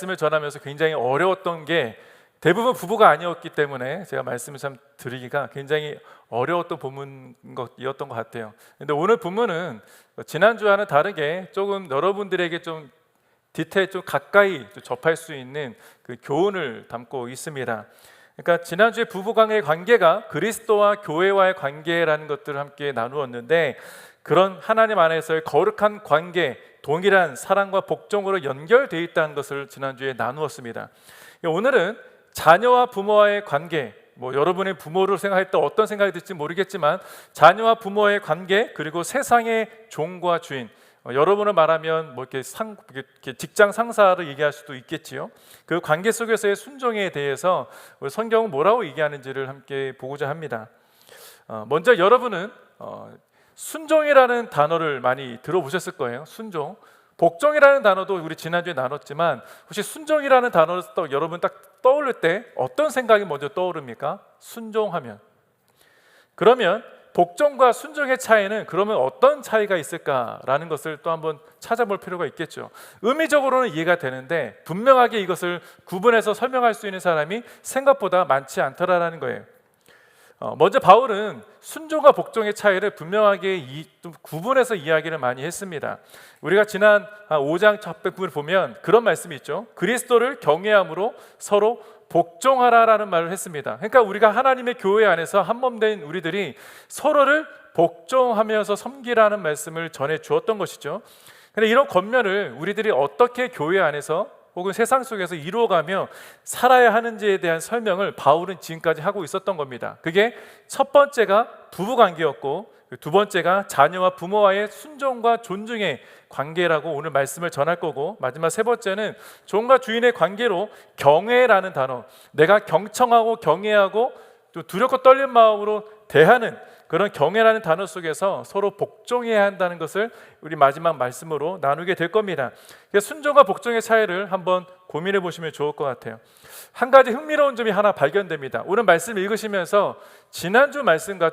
말씀을 전하면서 굉장히 어려웠던 게 대부분 부부가 아니었기 때문에 제가 말씀을 참 드리기가 굉장히 어려웠던 본문이었던 것 같아요. 근데 오늘 본문은 지난주와는 다르게 조금 여러분들에게 좀 디테일 좀 가까이 접할 수 있는 그 교훈을 담고 있습니다. 그러니까 지난주에 부부간의 관계가 그리스도와 교회와의 관계라는 것들을 함께 나누었는데, 그런 하나님 안에서의 거룩한 관계, 동일한 사랑과 복종으로 연결되어 있다는 것을 지난주에 나누었습니다. 오늘은 자녀와 부모와의 관계, 여러분의 부모를 생각할 때 어떤 생각이 들지 모르겠지만 자녀와 부모의 관계, 그리고 세상의 종과 주인, 여러분을 말하면 이렇게 직장 상사를 얘기할 수도 있겠지요. 그 관계 속에서의 순종에 대해서 성경은 뭐라고 얘기하는지를 함께 보고자 합니다. 먼저 여러분은 순종이라는 단어를 많이 들어보셨을 거예요. 순종. 복종이라는 단어도 우리 지난주에 나눴지만, 혹시 순종이라는 단어를 여러분 딱 떠올릴 때 어떤 생각이 먼저 떠오릅니까? 순종하면. 그러면 복종과 순종의 차이는 그러면 어떤 차이가 있을까라는 것을 또 한번 찾아볼 필요가 있겠죠. 의미적으로는 이해가 되는데 분명하게 이것을 구분해서 설명할 수 있는 사람이 생각보다 많지 않더라라는 거예요. 먼저 바울은 순종과 복종의 차이를 분명하게 좀 구분해서 이야기를 많이 했습니다. 우리가 지난 5장 첫 부분을 보면 그런 말씀이 있죠. 그리스도를 경외함으로 서로 복종하라라는 말을 했습니다. 그러니까 우리가 하나님의 교회 안에서 한몸된 우리들이 서로를 복종하면서 섬기라는 말씀을 전해 주었던 것이죠. 그런데 이런 권면을 우리들이 어떻게 교회 안에서 혹은 세상 속에서 이루어가며 살아야 하는지에 대한 설명을 바울은 지금까지 하고 있었던 겁니다. 그게 첫 번째가 부부관계였고, 두 번째가 자녀와 부모와의 순종과 존중의 관계라고 오늘 말씀을 전할 거고, 마지막 세 번째는 종과 주인의 관계로 경외라는 단어, 내가 경청하고 경외하고 또 두렵고 떨린 마음으로 대하는 그런 경외라는 단어 속에서 서로 복종해야 한다는 것을 우리 마지막 말씀으로 나누게 될 겁니다. 순종과 복종의 차이를 한번 고민해 보시면 좋을 것 같아요. 한 가지 흥미로운 점이 하나 발견됩니다. 오늘 말씀 읽으시면서 지난주 말씀과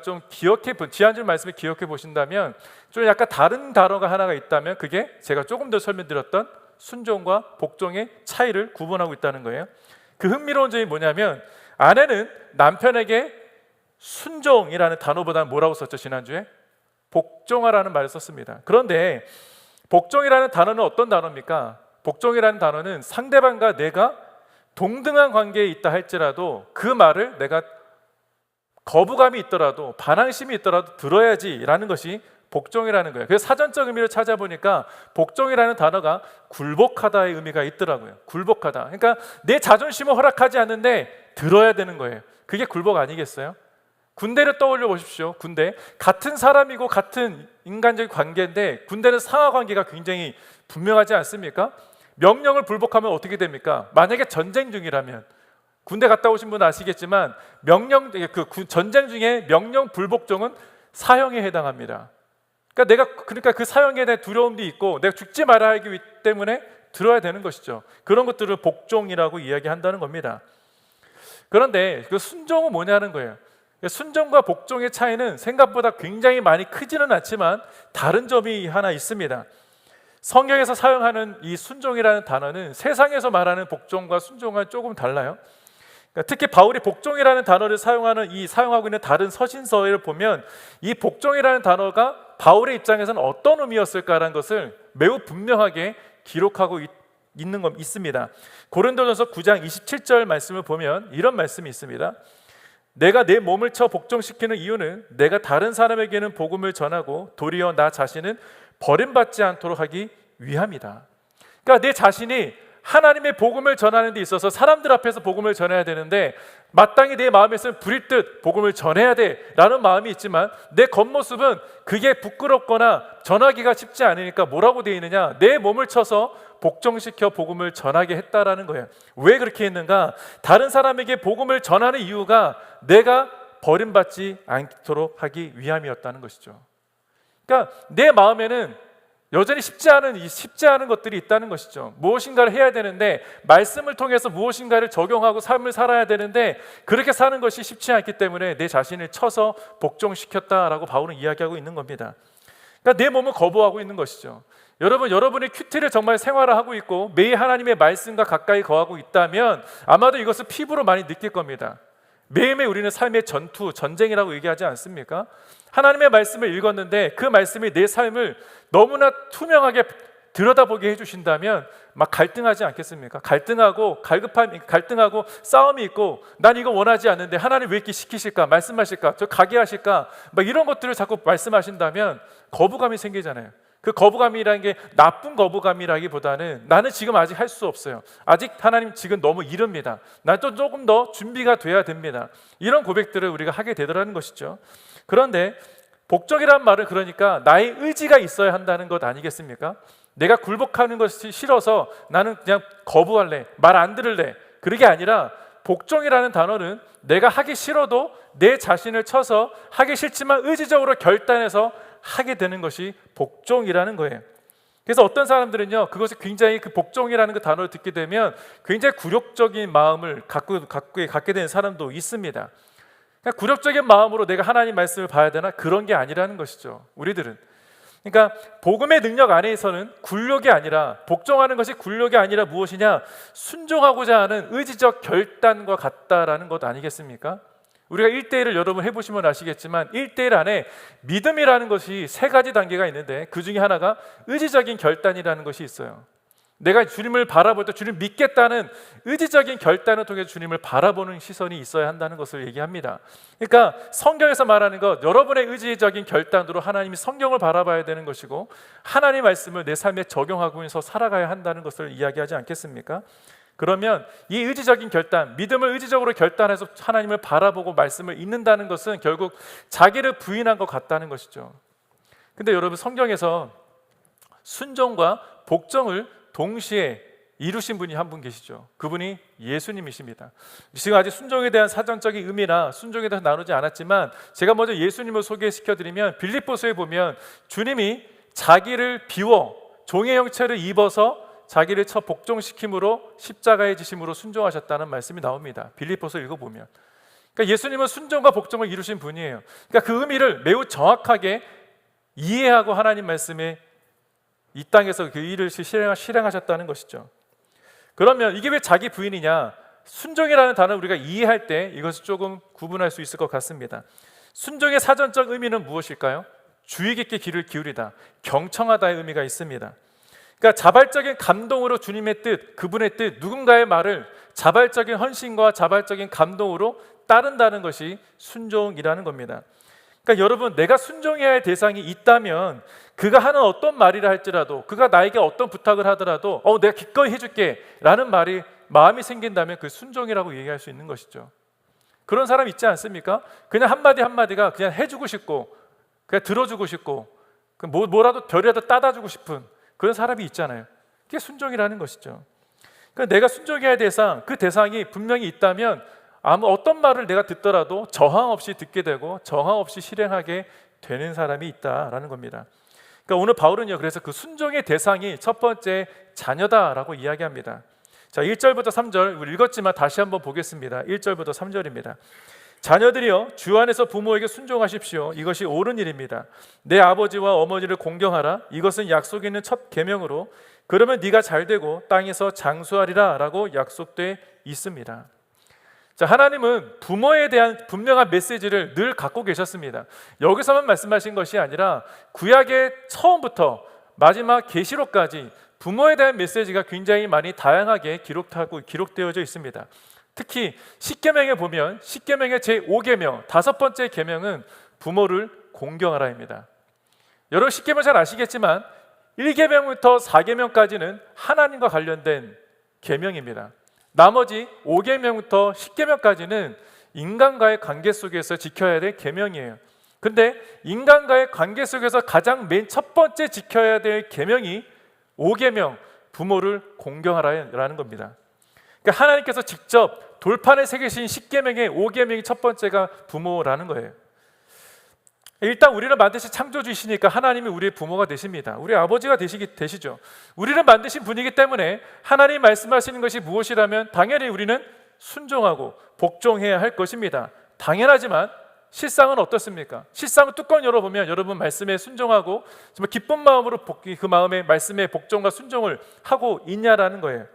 지난주 말씀을 기억해 보신다면 좀 약간 다른 단어가 하나가 있다면 그게 제가 조금 더 설명드렸던 순종과 복종의 차이를 구분하고 있다는 거예요. 그 흥미로운 점이 뭐냐면, 아내는 남편에게 순종이라는 단어보다는 뭐라고 썼죠? 지난주에 복종하라는 말을 썼습니다. 그런데 복종이라는 단어는 어떤 단어입니까? 복종이라는 단어는 상대방과 내가 동등한 관계에 있다 할지라도 그 말을 내가 거부감이 있더라도 반항심이 있더라도 들어야지 라는 것이 복종이라는 거예요. 그래서 사전적 의미를 찾아보니까 복종이라는 단어가 굴복하다의 의미가 있더라고요. 굴복하다. 그러니까 내 자존심을 허락하지 않는데 들어야 되는 거예요. 그게 굴복 아니겠어요? 군대를 떠올려 보십시오. 군대, 같은 사람이고 같은 인간적인 관계인데 군대는 상하 관계가 굉장히 분명하지 않습니까? 명령을 불복하면 어떻게 됩니까? 만약에 전쟁 중이라면, 군대 갔다 오신 분은 아시겠지만 전쟁 중에 명령 불복종은 사형에 해당합니다. 그러니까 그 사형에 대한 두려움도 있고 내가 죽지 말아야 하기 때문에 들어야 되는 것이죠. 그런 것들을 복종이라고 이야기한다는 겁니다. 그런데 그 순종은 뭐냐는 거예요. 순종과 복종의 차이는 생각보다 굉장히 많이 크지는 않지만 다른 점이 하나 있습니다. 성경에서 사용하는 이 순종이라는 단어는 세상에서 말하는 복종과 순종과 조금 달라요. 특히 바울이 복종이라는 단어를 사용하고 있는 다른 서신서를 보면 이 복종이라는 단어가 바울의 입장에서는 어떤 의미였을까라는 것을 매우 분명하게 기록하고 있습니다. 고린도전서 9장 27절 말씀을 보면 이런 말씀이 있습니다. 내가 내 몸을 쳐 복종시키는 이유는 내가 다른 사람에게는 복음을 전하고 도리어 나 자신은 버림받지 않도록 하기 위함이다. 그러니까 내 자신이 하나님의 복음을 전하는 데 있어서 사람들 앞에서 복음을 전해야 되는데 마땅히 내 마음에서는 부릴 듯 복음을 전해야 돼라는 마음이 있지만 내 겉모습은 그게 부끄럽거나 전하기가 쉽지 않으니까 뭐라고 되어 있느냐? 내 몸을 쳐서 복종시켜 복음을 전하게 했다라는 거예요. 왜 그렇게 했는가? 다른 사람에게 복음을 전하는 이유가 내가 버림받지 않도록 하기 위함이었다는 것이죠. 그러니까 내 마음에는 여전히 쉽지 않은 것들이 있다는 것이죠. 무엇인가를 해야 되는데 말씀을 통해서 무엇인가를 적용하고 삶을 살아야 되는데 그렇게 사는 것이 쉽지 않기 때문에 내 자신을 쳐서 복종시켰다라고 바울은 이야기하고 있는 겁니다. 그러니까 내 몸을 거부하고 있는 것이죠. 여러분, 여러분의 큐티를 정말 생활화하고 있고 매일 하나님의 말씀과 가까이 거하고 있다면 아마도 이것을 피부로 많이 느낄 겁니다. 매일매일 우리는 삶의 전투, 전쟁이라고 얘기하지 않습니까? 하나님의 말씀을 읽었는데 그 말씀이 내 삶을 너무나 투명하게 들여다보게 해주신다면 막 갈등하지 않겠습니까? 갈등하고 싸움이 있고 난 이거 원하지 않는데 하나님 왜 이렇게 시키실까? 말씀하실까? 저 가게 하실까? 막 이런 것들을 자꾸 말씀하신다면 거부감이 생기잖아요. 그 거부감이라는 게 나쁜 거부감이라기보다는 나는 지금 아직 할 수 없어요. 아직 하나님 지금 너무 이릅니다. 난 또 조금 더 준비가 돼야 됩니다. 이런 고백들을 우리가 하게 되더라는 것이죠. 그런데 복종이란 말은 그러니까 나의 의지가 있어야 한다는 것 아니겠습니까? 내가 굴복하는 것이 싫어서 나는 그냥 거부할래, 말 안 들을래, 그게 아니라 복종이라는 단어는 내가 하기 싫어도 내 자신을 쳐서 하기 싫지만 의지적으로 결단해서 하게 되는 것이 복종이라는 거예요. 그래서 어떤 사람들은요, 그것이 굉장히 그 복종이라는 그 단어를 듣게 되면 굉장히 굴욕적인 마음을 갖게 되는 사람도 있습니다. 그러니까 굴욕적인 마음으로 내가 하나님 말씀을 봐야 되나? 그런 게 아니라는 것이죠. 우리들은. 그러니까 복음의 능력 안에서는 굴욕이 아니라, 복종하는 것이 굴욕이 아니라 무엇이냐? 순종하고자 하는 의지적 결단과 같다라는 것 아니겠습니까? 우리가 1대1을 여러분 해보시면 아시겠지만 1대1 안에 믿음이라는 것이 3가지 단계가 있는데 그 중에 하나가 의지적인 결단이라는 것이 있어요. 내가 주님을 바라볼 때 주님 믿겠다는 의지적인 결단을 통해 주님을 바라보는 시선이 있어야 한다는 것을 얘기합니다. 그러니까 성경에서 말하는 것, 여러분의 의지적인 결단으로 하나님이 성경을 바라봐야 되는 것이고 하나님의 말씀을 내 삶에 적용하면서 살아가야 한다는 것을 이야기하지 않겠습니까? 그러면 이 의지적인 결단, 믿음을 의지적으로 결단해서 하나님을 바라보고 말씀을 읽는다는 것은 결국 자기를 부인한 것 같다는 것이죠. 근데 여러분, 성경에서 순종과 복종을 동시에 이루신 분이 한 분 계시죠. 그분이 예수님이십니다. 지금 아직 순종에 대한 사전적인 의미나 순종에 대해서 나누지 않았지만 제가 먼저 예수님을 소개시켜드리면 빌립보서에 보면 주님이 자기를 비워 종의 형체를 입어서 자기를 쳐 복종시킴으로 십자가에 지심으로 순종하셨다는 말씀이 나옵니다. 빌립보서 읽어보면. 그러니까 예수님은 순종과 복종을 이루신 분이에요. 그러니까 그 의미를 매우 정확하게 이해하고 하나님 말씀에 이 땅에서 그 일을 실행하셨다는 것이죠. 그러면 이게 왜 자기 부인이냐? 순종이라는 단어를 우리가 이해할 때 이것을 조금 구분할 수 있을 것 같습니다. 순종의 사전적 의미는 무엇일까요? 주의 깊게 귀를 기울이다, 경청하다의 의미가 있습니다. 그러니까 자발적인 감동으로 주님의 뜻, 그분의 뜻, 누군가의 말을 자발적인 헌신과 자발적인 감동으로 따른다는 것이 순종이라는 겁니다. 그러니까 여러분, 내가 순종해야 할 대상이 있다면 그가 하는 어떤 말이라 할지라도, 그가 나에게 어떤 부탁을 하더라도 내가 기꺼이 해줄게 라는 마음이 생긴다면 그 순종이라고 얘기할 수 있는 것이죠. 그런 사람 있지 않습니까? 그냥 한마디 한마디가 그냥 해주고 싶고 그냥 들어주고 싶고 뭐라도 별이라도 따다 주고 싶은 그런 사람이 있잖아요. 그게 순종이라는 것이죠. 그러니까 내가 순종해야 할 대상, 그 대상이 분명히 있다면 아무 어떤 말을 내가 듣더라도 저항 없이 듣게 되고 저항 없이 실행하게 되는 사람이 있다라는 겁니다. 그러니까 오늘 바울은요, 그래서 그 순종의 대상이 첫 번째 자녀다라고 이야기합니다. 자, 1절부터 3절 우리 읽었지만 다시 한번 보겠습니다. 1절부터 3절입니다. 자녀들이여, 주 안에서 부모에게 순종하십시오. 이것이 옳은 일입니다. 내 아버지와 어머니를 공경하라. 이것은 약속 있는 첫 계명으로 그러면 네가 잘되고 땅에서 장수하리라 라고 약속돼 있습니다. 자, 하나님은 부모에 대한 분명한 메시지를 늘 갖고 계셨습니다. 여기서만 말씀하신 것이 아니라 구약의 처음부터 마지막 계시록까지 부모에 대한 메시지가 굉장히 많이 다양하게 기록되어져 있습니다. 특히 십계명에 보면 십계명의 제5계명, 5번째 계명은 부모를 공경하라입니다. 여러분, 십계명 잘 아시겠지만 1계명부터 4계명까지는 하나님과 관련된 계명입니다. 나머지 5계명부터 10계명까지는 인간과의 관계 속에서 지켜야 될 계명이에요. 근데 인간과의 관계 속에서 가장 맨 첫 번째 지켜야 될 계명이 5계명, 부모를 공경하라는 겁니다. 그러니까 하나님께서 직접 돌판에 새기신 10계명의 5계명이 첫 번째가 부모라는 거예요. 일단 우리를 만드신 창조주이시니까 하나님이 우리의 부모가 되십니다. 우리 아버지가 되시죠. 우리를 만드신 분이기 때문에 하나님 말씀하시는 것이 무엇이라면 당연히 우리는 순종하고 복종해야 할 것입니다. 당연하지만 실상은 어떻습니까? 실상은 뚜껑 열어보면 여러분 말씀에 순종하고 정말 기쁜 마음으로 그 마음의 말씀에 복종과 순종을 하고 있냐라는 거예요.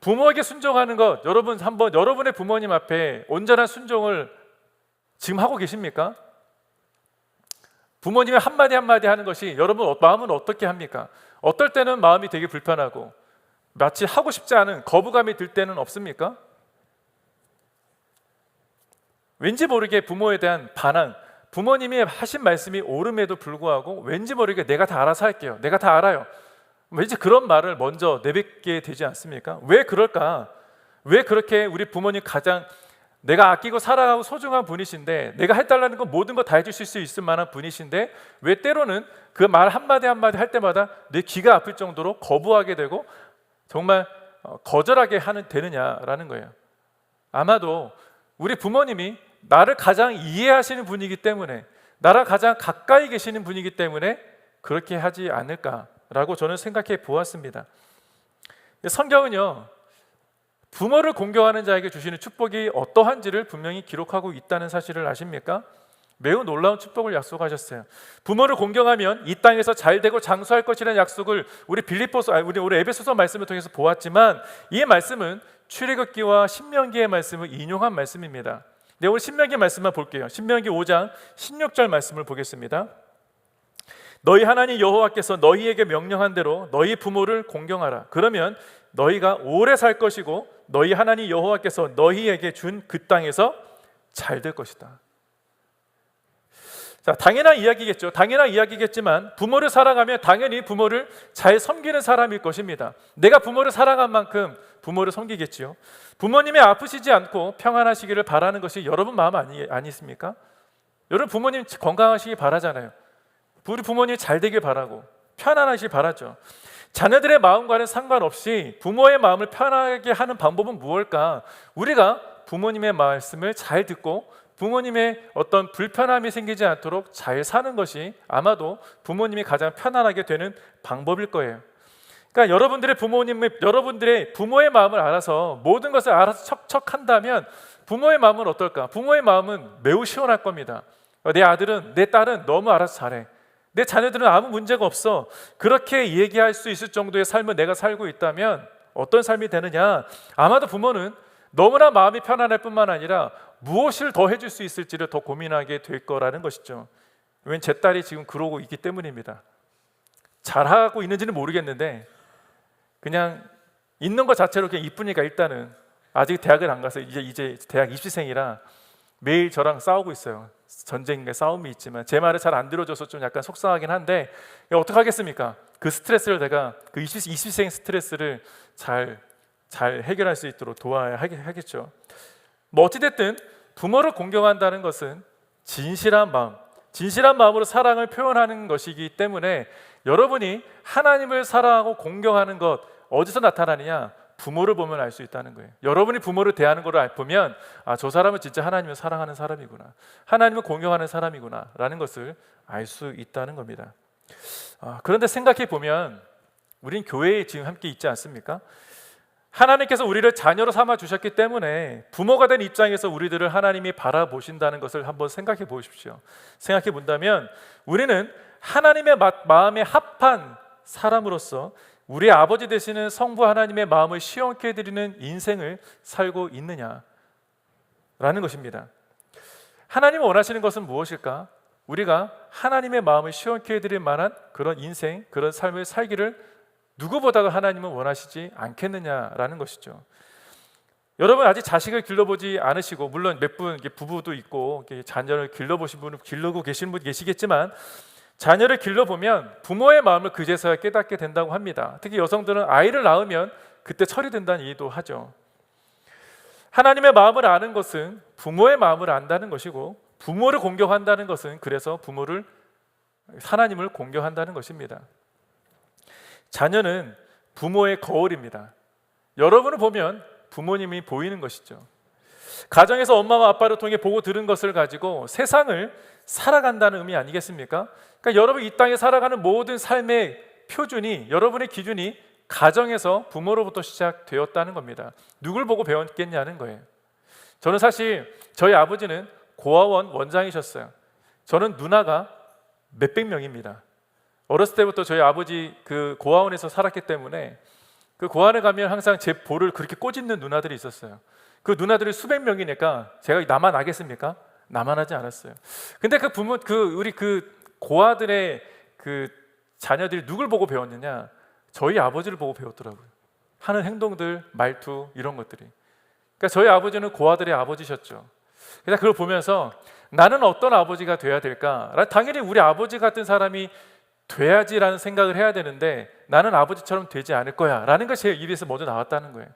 부모에게 순종하는 것, 여러분 한번 여러분의 부모님 앞에 온전한 순종을 지금 하고 계십니까? 부모님의 한마디 한마디 하는 것이 여러분 마음은 어떻게 합니까? 어떨 때는 마음이 되게 불편하고 마치 하고 싶지 않은 거부감이 들 때는 없습니까? 왠지 모르게 부모에 대한 반항, 부모님이 하신 말씀이 옳음에도 불구하고 왠지 모르게 내가 다 알아서 할게요, 내가 다 알아요, 왠지 그런 말을 먼저 내뱉게 되지 않습니까? 왜 그럴까? 왜 그렇게 우리 부모님 가장 내가 아끼고 사랑하고 소중한 분이신데, 내가 해달라는 거 모든 거 다 해주실 수 있을 만한 분이신데 왜 때로는 그 말 한마디 한마디 할 때마다 내 귀가 아플 정도로 거부하게 되고 정말 거절하게 되느냐라는 거예요. 아마도 우리 부모님이 나를 가장 이해하시는 분이기 때문에, 나랑 가장 가까이 계시는 분이기 때문에 그렇게 하지 않을까라고 저는 생각해 보았습니다. 성경은요, 부모를 공경하는 자에게 주시는 축복이 어떠한지를 분명히 기록하고 있다는 사실을 아십니까? 매우 놀라운 축복을 약속하셨어요. 부모를 공경하면 이 땅에서 잘되고 장수할 것이라는 약속을 우리 우리 에베소서 말씀을 통해서 보았지만, 이 말씀은 출애굽기와 신명기의 말씀을 인용한 말씀입니다. 네, 오늘 신명기 말씀만 볼게요. 신명기 5장 16절 말씀을 보겠습니다. 너희 하나님 여호와께서 너희에게 명령한 대로 너희 부모를 공경하라. 그러면 너희가 오래 살 것이고 너희 하나님 여호와께서 너희에게 준 그 땅에서 잘 될 것이다. 자, 당연한 이야기겠지만 부모를 사랑하면 당연히 부모를 잘 섬기는 사람일 것입니다. 내가 부모를 사랑한 만큼 부모를 섬기겠지요. 부모님이 아프시지 않고 평안하시기를 바라는 것이 여러분 마음 아니십니까? 여러분 부모님 건강하시기 바라잖아요. 우리 부모님 잘 되길 바라고 편안하시길 바라죠. 자녀들의 마음과는 상관없이 부모의 마음을 편하게 하는 방법은 무엇일까? 우리가 부모님의 말씀을 잘 듣고 부모님의 어떤 불편함이 생기지 않도록 잘 사는 것이 아마도 부모님이 가장 편안하게 되는 방법일 거예요. 그러니까 여러분들의 부모의 마음을 알아서 모든 것을 알아서 척척한다면 부모의 마음은 어떨까? 부모의 마음은 매우 시원할 겁니다. 내 아들은, 내 딸은 너무 알아서 잘해, 내 자녀들은 아무 문제가 없어, 그렇게 얘기할 수 있을 정도의 삶을 내가 살고 있다면 어떤 삶이 되느냐? 아마도 부모는 너무나 마음이 편안할 뿐만 아니라 무엇을 더 해줄 수 있을지를 더 고민하게 될 거라는 것이죠. 왜냐하면 제 딸이 지금 그러고 있기 때문입니다. 잘하고 있는지는 모르겠는데 그냥 있는 것 자체로 그냥 이쁘니까, 일단은 아직 대학을 안 가서 이제 대학 입시생이라 매일 저랑 싸우고 있어요. 전쟁의 싸움이 있지만 제 말을 잘 안 들어줘서 좀 약간 속상하긴 한데 어떻게 하겠습니까? 그 스트레스를 내가 그 입시생 스트레스를 잘 해결할 수 있도록 도와야 하겠죠. 뭐 어찌됐든 부모를 공경한다는 것은 진실한 마음으로 사랑을 표현하는 것이기 때문에 여러분이 하나님을 사랑하고 공경하는 것 어디서 나타나느냐? 부모를 보면 알 수 있다는 거예요. 여러분이 부모를 대하는 걸 보면 저 사람은 진짜 하나님을 사랑하는 사람이구나, 하나님을 공경하는 사람이구나 라는 것을 알 수 있다는 겁니다. 그런데 생각해 보면 우린 교회에 지금 함께 있지 않습니까? 하나님께서 우리를 자녀로 삼아 주셨기 때문에 부모가 된 입장에서 우리들을 하나님이 바라보신다는 것을 한번 생각해 보십시오. 생각해 본다면 우리는 하나님의 마음에 합한 사람으로서 우리 아버지 되시는 성부 하나님의 마음을 시원케 해드리는 인생을 살고 있느냐라는 것입니다. 하나님이 원하시는 것은 무엇일까? 우리가 하나님의 마음을 시원케 해드릴 만한 그런 인생, 그런 삶을 살기를 누구보다도 하나님은 원하시지 않겠느냐라는 것이죠. 여러분 아직 자식을 길러보지 않으시고, 물론 몇 분 부부도 있고 자녀를 길러고 계신 분 계시겠지만, 자녀를 길러보면 부모의 마음을 그제서야 깨닫게 된다고 합니다. 특히 여성들은 아이를 낳으면 그때 처리된다는 얘기도 하죠. 하나님의 마음을 아는 것은 부모의 마음을 안다는 것이고, 부모를 공경한다는 것은 그래서 하나님을 공경한다는 것입니다. 자녀는 부모의 거울입니다. 여러분을 보면 부모님이 보이는 것이죠. 가정에서 엄마와 아빠를 통해 보고 들은 것을 가지고 세상을 살아간다는 의미 아니겠습니까? 그러니까 여러분 이 땅에 살아가는 모든 삶의 표준이, 여러분의 기준이 가정에서 부모로부터 시작되었다는 겁니다. 누굴 보고 배웠겠냐는 거예요. 저는 사실 저희 아버지는 고아원 원장이셨어요. 저는 누나가 몇백 명입니다. 어렸을 때부터 저희 아버지 그 고아원에서 살았기 때문에 그 고아원에 가면 항상 제 볼을 그렇게 꼬집는 누나들이 있었어요. 그 누나들이 수백 명이니까 제가 나만 하겠습니까? 나만 하지 않았어요. 근데 그 부모, 우리 고아들의 그 자녀들이 누굴 보고 배웠느냐? 저희 아버지를 보고 배웠더라고요. 하는 행동들, 말투 이런 것들이. 그러니까 저희 아버지는 고아들의 아버지셨죠. 그래서 그걸 보면서 나는 어떤 아버지가 돼야 될까? 당연히 우리 아버지 같은 사람이 돼야지라는 생각을 해야 되는데 나는 아버지처럼 되지 않을 거야 라는 것이 제 입에서 먼저 나왔다는 거예요.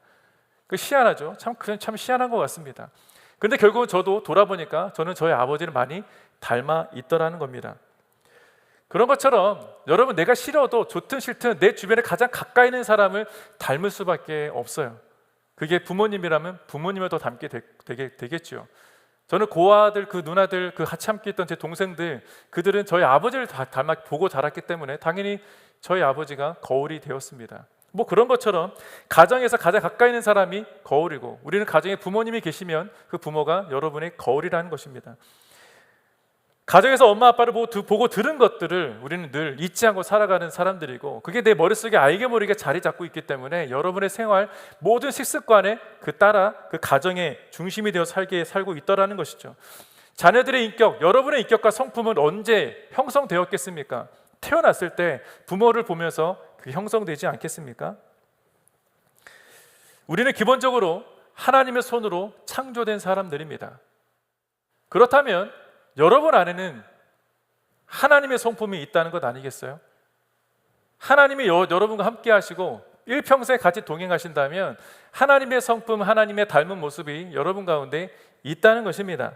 그 희한하죠. 참 희한한 것 같습니다. 그런데 결국은 저도 돌아보니까 저는 저희 아버지를 많이 닮아 있더라는 겁니다. 그런 것처럼 여러분, 내가 싫어도 좋든 싫든 내 주변에 가장 가까이 있는 사람을 닮을 수밖에 없어요. 그게 부모님이라면 부모님을 더 닮게 되겠죠. 저는 고아들, 그 누나들, 그 같이 함께 있던 제 동생들, 그들은 저희 아버지를 보고 자랐기 때문에 당연히 저희 아버지가 거울이 되었습니다. 뭐 그런 것처럼 가정에서 가장 가까이 있는 사람이 거울이고, 우리는 가정에 부모님이 계시면 그 부모가 여러분의 거울이라는 것입니다. 가정에서 엄마 아빠를 보고 들은 것들을 우리는 늘 잊지 않고 살아가는 사람들이고, 그게 내 머릿속에 알게 모르게 자리 잡고 있기 때문에 여러분의 생활 모든 식습관에 따라 그 가정의 중심이 되어 살고 있더라는 것이죠. 자녀들의 인격, 여러분의 인격과 성품은 언제 형성되었겠습니까? 태어났을 때 부모를 보면서 그 형성되지 않겠습니까? 우리는 기본적으로 하나님의 손으로 창조된 사람들입니다. 그렇다면 여러분 안에는 하나님의 성품이 있다는 것 아니겠어요? 하나님이 여러분과 함께 하시고 일평생 같이 동행하신다면 하나님의 성품, 하나님의 닮은 모습이 여러분 가운데 있다는 것입니다.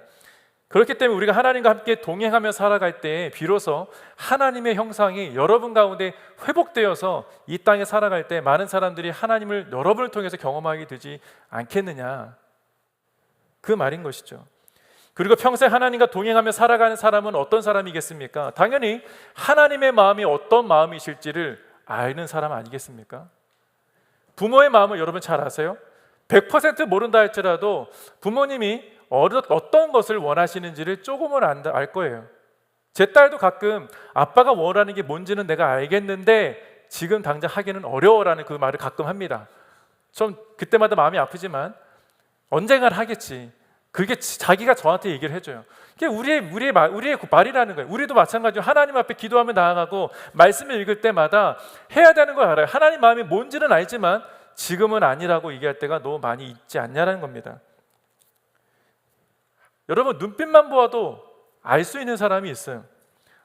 그렇기 때문에 우리가 하나님과 함께 동행하며 살아갈 때 비로소 하나님의 형상이 여러분 가운데 회복되어서 이 땅에 살아갈 때 많은 사람들이 하나님을 여러분을 통해서 경험하게 되지 않겠느냐, 그 말인 것이죠. 그리고 평생 하나님과 동행하며 살아가는 사람은 어떤 사람이겠습니까? 당연히 하나님의 마음이 어떤 마음이실지를 아는 사람 아니겠습니까? 부모의 마음을 여러분 잘 아세요? 100% 모른다 할지라도 부모님이 어떤 것을 원하시는지를 조금은 알 거예요. 제 딸도 가끔 아빠가 원하는 게 뭔지는 내가 알겠는데 지금 당장 하기는 어려워라는 그 말을 가끔 합니다. 좀 그때마다 마음이 아프지만 언젠간 하겠지. 그게 자기가 저한테 얘기를 해줘요. 그게 우리의 말이라는 거예요. 우리도 마찬가지로 하나님 앞에 기도하며 나아가고 말씀을 읽을 때마다 해야 되는 걸 알아요. 하나님 마음이 뭔지는 알지만 지금은 아니라고 얘기할 때가 너무 많이 있지 않냐는 겁니다. 여러분, 눈빛만 보아도 알 수 있는 사람이 있어요.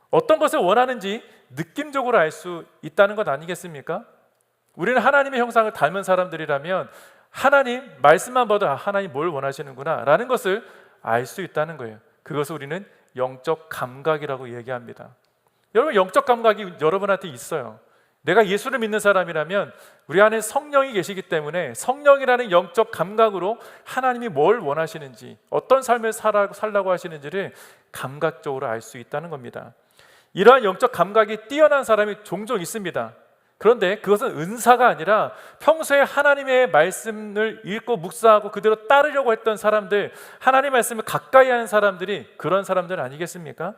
어떤 것을 원하는지 느낌적으로 알 수 있다는 것 아니겠습니까? 우리는 하나님의 형상을 닮은 사람들이라면 하나님 말씀만 봐도 하나님 뭘 원하시는구나 라는 것을 알 수 있다는 거예요. 그것을 우리는 영적 감각이라고 얘기합니다. 여러분, 영적 감각이 여러분한테 있어요. 내가 예수를 믿는 사람이라면 우리 안에 성령이 계시기 때문에 성령이라는 영적 감각으로 하나님이 뭘 원하시는지, 어떤 삶을 살라고 하시는지를 감각적으로 알 수 있다는 겁니다. 이러한 영적 감각이 뛰어난 사람이 종종 있습니다. 그런데 그것은 은사가 아니라 평소에 하나님의 말씀을 읽고 묵상하고 그대로 따르려고 했던 사람들, 하나님의 말씀을 가까이 하는 사람들이 그런 사람들 아니겠습니까?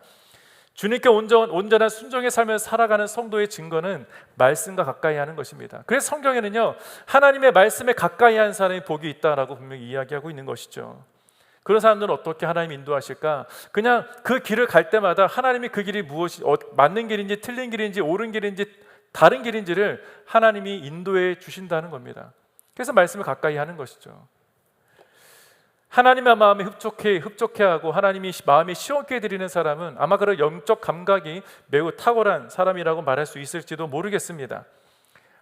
주님께 온전한 순종의 삶을 살아가는 성도의 증거는 말씀과 가까이 하는 것입니다. 그래서 성경에는요, 하나님의 말씀에 가까이 하는 사람이 복이 있다라고 분명히 이야기하고 있는 것이죠. 그런 사람들은 어떻게 하나님이 인도하실까? 그냥 그 길을 갈 때마다 하나님이 그 길이 무엇이 맞는 길인지 틀린 길인지 옳은 길인지 다른 길인지를 하나님이 인도해 주신다는 겁니다. 그래서 말씀을 가까이 하는 것이죠. 하나님의 마음에 흡족해하고 하나님이 마음이 시원케 해드리는 사람은 아마 그런 영적 감각이 매우 탁월한 사람이라고 말할 수 있을지도 모르겠습니다.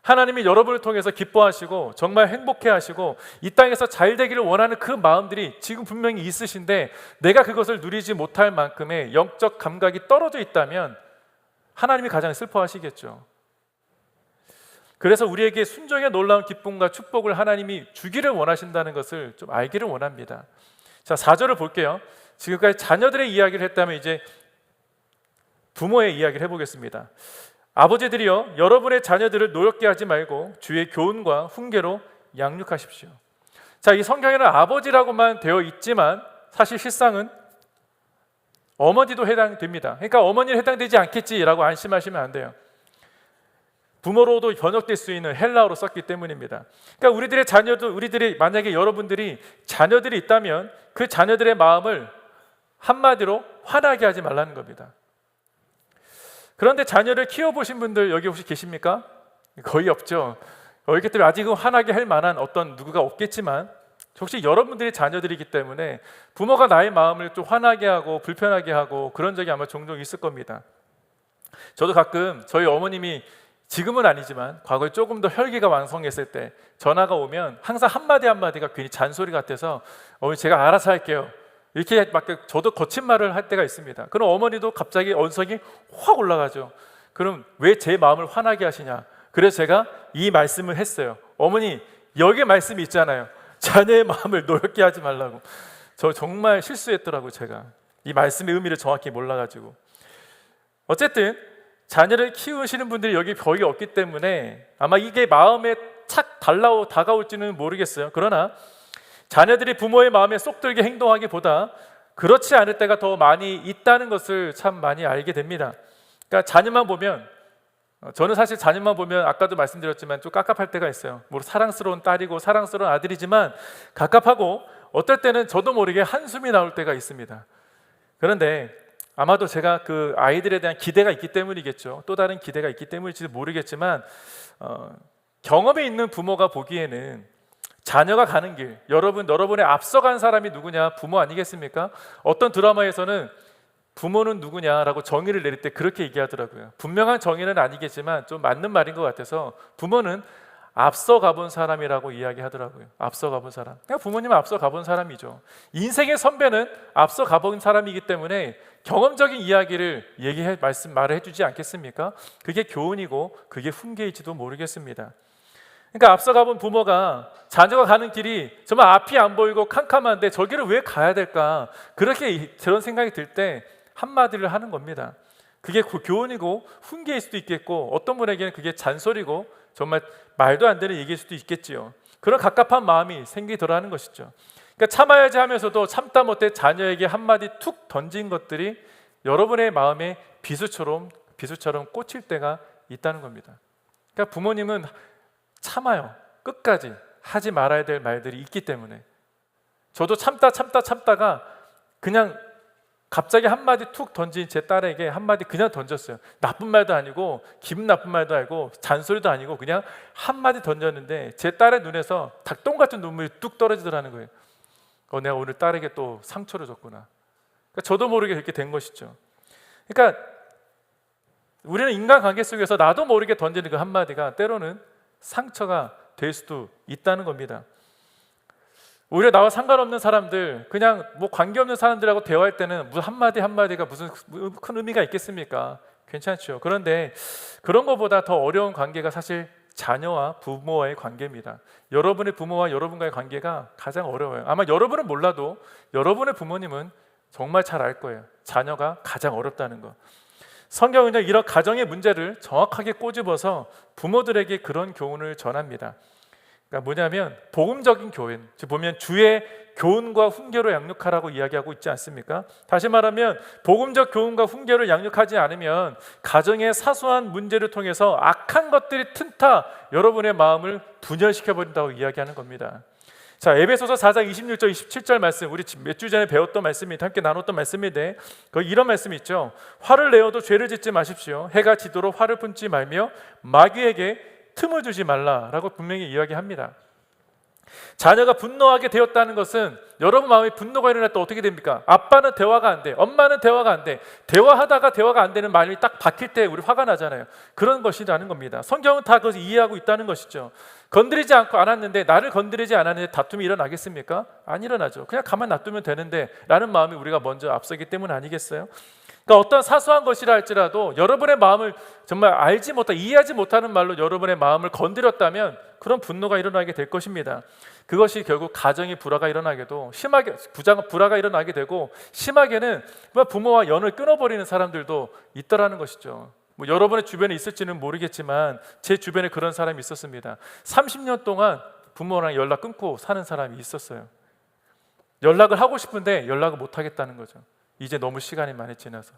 하나님이 여러분을 통해서 기뻐하시고 정말 행복해하시고 이 땅에서 잘 되기를 원하는 그 마음들이 지금 분명히 있으신데 내가 그것을 누리지 못할 만큼의 영적 감각이 떨어져 있다면 하나님이 가장 슬퍼하시겠죠. 그래서 우리에게 순종의 놀라운 기쁨과 축복을 하나님이 주기를 원하신다는 것을 좀 알기를 원합니다. 자, 4절을 볼게요. 지금까지 자녀들의 이야기를 했다면 이제 부모의 이야기를 해보겠습니다. 아버지들이여, 여러분의 자녀들을 노엽게 하지 말고 주의 교훈과 훈계로 양육하십시오. 자, 이 성경에는 아버지라고만 되어 있지만 사실 실상은 어머니도 해당됩니다. 그러니까 어머니는 해당되지 않겠지라고 안심하시면 안 돼요. 부모로도 번역될 수 있는 헬라어로 썼기 때문입니다. 그러니까 우리들의 자녀도, 만약에 여러분들이 자녀들이 있다면 그 자녀들의 마음을 한마디로 화나게 하지 말라는 겁니다. 그런데 자녀를 키워보신 분들 여기 혹시 계십니까? 거의 없죠. 그렇기 때문에 아직은 화나게 할 만한 어떤 누구가 없겠지만, 혹시 여러분들이 자녀들이기 때문에 부모가 나의 마음을 좀 화나게 하고 불편하게 하고 그런 적이 아마 종종 있을 겁니다. 저도 가끔 저희 어머님이, 지금은 아니지만 과거에 조금 더 혈기가 왕성했을 때 전화가 오면 항상 한마디가 괜히 잔소리 같아서 어머니 제가 알아서 할게요, 이렇게 막 저도 거친 말을 할 때가 있습니다. 그럼 어머니도 갑자기 언성이 확 올라가죠. 그럼 왜 제 마음을 화나게 하시냐? 그래서 제가 이 말씀을 했어요. 어머니, 여기 말씀이 있잖아요. 자녀의 마음을 노엽게 하지 말라고. 저 정말 실수했더라고요. 제가 이 말씀의 의미를 정확히 몰라가지고. 어쨌든 자녀를 키우시는 분들이 여기 거의 없기 때문에 아마 이게 마음에 착 다가올지는 모르겠어요. 그러나 자녀들이 부모의 마음에 쏙 들게 행동하기보다 그렇지 않을 때가 더 많이 있다는 것을 참 많이 알게 됩니다. 그러니까 자녀만 보면, 저는 사실 자녀만 보면 아까도 말씀드렸지만 좀 깝깝할 때가 있어요. 뭐 사랑스러운 딸이고 사랑스러운 아들이지만 갑갑하고 어떨 때는 저도 모르게 한숨이 나올 때가 있습니다. 그런데 아마도 제가 그 아이들에 대한 기대가 있기 때문이겠죠. 또 다른 기대가 있기 때문일지도 모르겠지만 경험이 있는 부모가 보기에는 자녀가 가는 길, 여러분의 앞서간 사람이 누구냐? 부모 아니겠습니까? 어떤 드라마에서는 부모는 누구냐라고 정의를 내릴 때 그렇게 얘기하더라고요. 분명한 정의는 아니겠지만 좀 맞는 말인 것 같아서 부모는 앞서 가본 사람이라고 이야기하더라고요. 앞서 가본 사람. 그냥 부모님은 앞서 가본 사람이죠. 인생의 선배는 앞서 가본 사람이기 때문에 경험적인 이야기를 말을 해주지 않겠습니까? 그게 교훈이고 그게 훈계일지도 모르겠습니다. 그러니까 앞서 가본 부모가 자녀가 가는 길이 정말 앞이 안 보이고 캄캄한데 저기를 왜 가야 될까? 그런 생각이 들 때 한마디를 하는 겁니다. 그게 교훈이고 훈계일 수도 있겠고 어떤 분에게는 그게 잔소리고 정말 말도 안 되는 얘기일 수도 있겠지요. 그런 갑갑한 마음이 생기더라는 것이죠. 그러니까 참아야지 하면서도 참다 못해 자녀에게 한마디 툭 던진 것들이 여러분의 마음에 비수처럼 꽂힐 때가 있다는 겁니다. 그러니까 부모님은 참아요. 끝까지 하지 말아야 될 말들이 있기 때문에. 저도 참다가 그냥 갑자기 한마디 툭 던진 제 딸에게 한마디 그냥 던졌어요. 나쁜 말도 아니고 기분 나쁜 말도 아니고 잔소리도 아니고 그냥 한마디 던졌는데 제 딸의 눈에서 닭똥 같은 눈물이 뚝 떨어지더라는 거예요. 내가 오늘 딸에게 또 상처를 줬구나. 그러니까 저도 모르게 그렇게 된 것이죠. 그러니까 우리는 인간관계 속에서 나도 모르게 던지는 그 한마디가 때로는 상처가 될 수도 있다는 겁니다. 오히려 나와 상관없는 사람들, 그냥 뭐 관계없는 사람들하고 대화할 때는 무슨 한마디가 무슨 큰 의미가 있겠습니까? 괜찮죠. 그런데 그런 것보다 더 어려운 관계가 사실 자녀와 부모와의 관계입니다. 여러분의 부모와 여러분과의 관계가 가장 어려워요. 아마 여러분은 몰라도 여러분의 부모님은 정말 잘 알 거예요. 자녀가 가장 어렵다는 거. 성경은요, 이런 가정의 문제를 정확하게 꼬집어서 부모들에게 그런 교훈을 전합니다. 그러니까 뭐냐면 복음적인 교훈, 즉 보면 주의 교훈과 훈계로 양육하라고 이야기하고 있지 않습니까? 다시 말하면 복음적 교훈과 훈계를 양육하지 않으면 가정의 사소한 문제를 통해서 악한 것들이 튼타 여러분의 마음을 분열시켜 버린다고 이야기하는 겁니다. 자, 에베소서 4장 26절 27절 말씀, 우리 몇 주 전에 배웠던 말씀입니다. 함께 나눴던 말씀인데 거기 이런 말씀이 있죠. 화를 내어도 죄를 짓지 마십시오. 해가 지도록 화를 품지 말며 마귀에게 틈을 주지 말라라고 분명히 이야기합니다. 자녀가 분노하게 되었다는 것은 여러분 마음에 분노가 일어날 때 어떻게 됩니까? 아빠는 대화가 안 돼, 엄마는 대화가 안 돼. 대화하다가 대화가 안 되는 말이 딱 박힐 때 우리 화가 나잖아요. 그런 것이라는 겁니다. 성경은 다 그것을 이해하고 있다는 것이죠. 건드리지 않았는데, 나를 건드리지 않았는데 다툼이 일어나겠습니까? 안 일어나죠. 그냥 가만 놔두면 되는데 라는 마음이 우리가 먼저 앞서기 때문 아니겠어요? 그러니까 어떤 사소한 것이라 할지라도 여러분의 마음을 정말 이해하지 못하는 말로 여러분의 마음을 건드렸다면 그런 분노가 일어나게 될 것입니다. 그것이 결국 가정의 불화가 일어나게도 불화가 일어나게 되고 심하게는 부모와 연을 끊어버리는 사람들도 있더라는 것이죠. 뭐 여러분의 주변에 있을지는 모르겠지만 제 주변에 그런 사람이 있었습니다. 30년 동안 부모랑 연락 끊고 사는 사람이 있었어요. 연락을 하고 싶은데 연락을 못 하겠다는 거죠. 이제 너무 시간이 많이 지나서.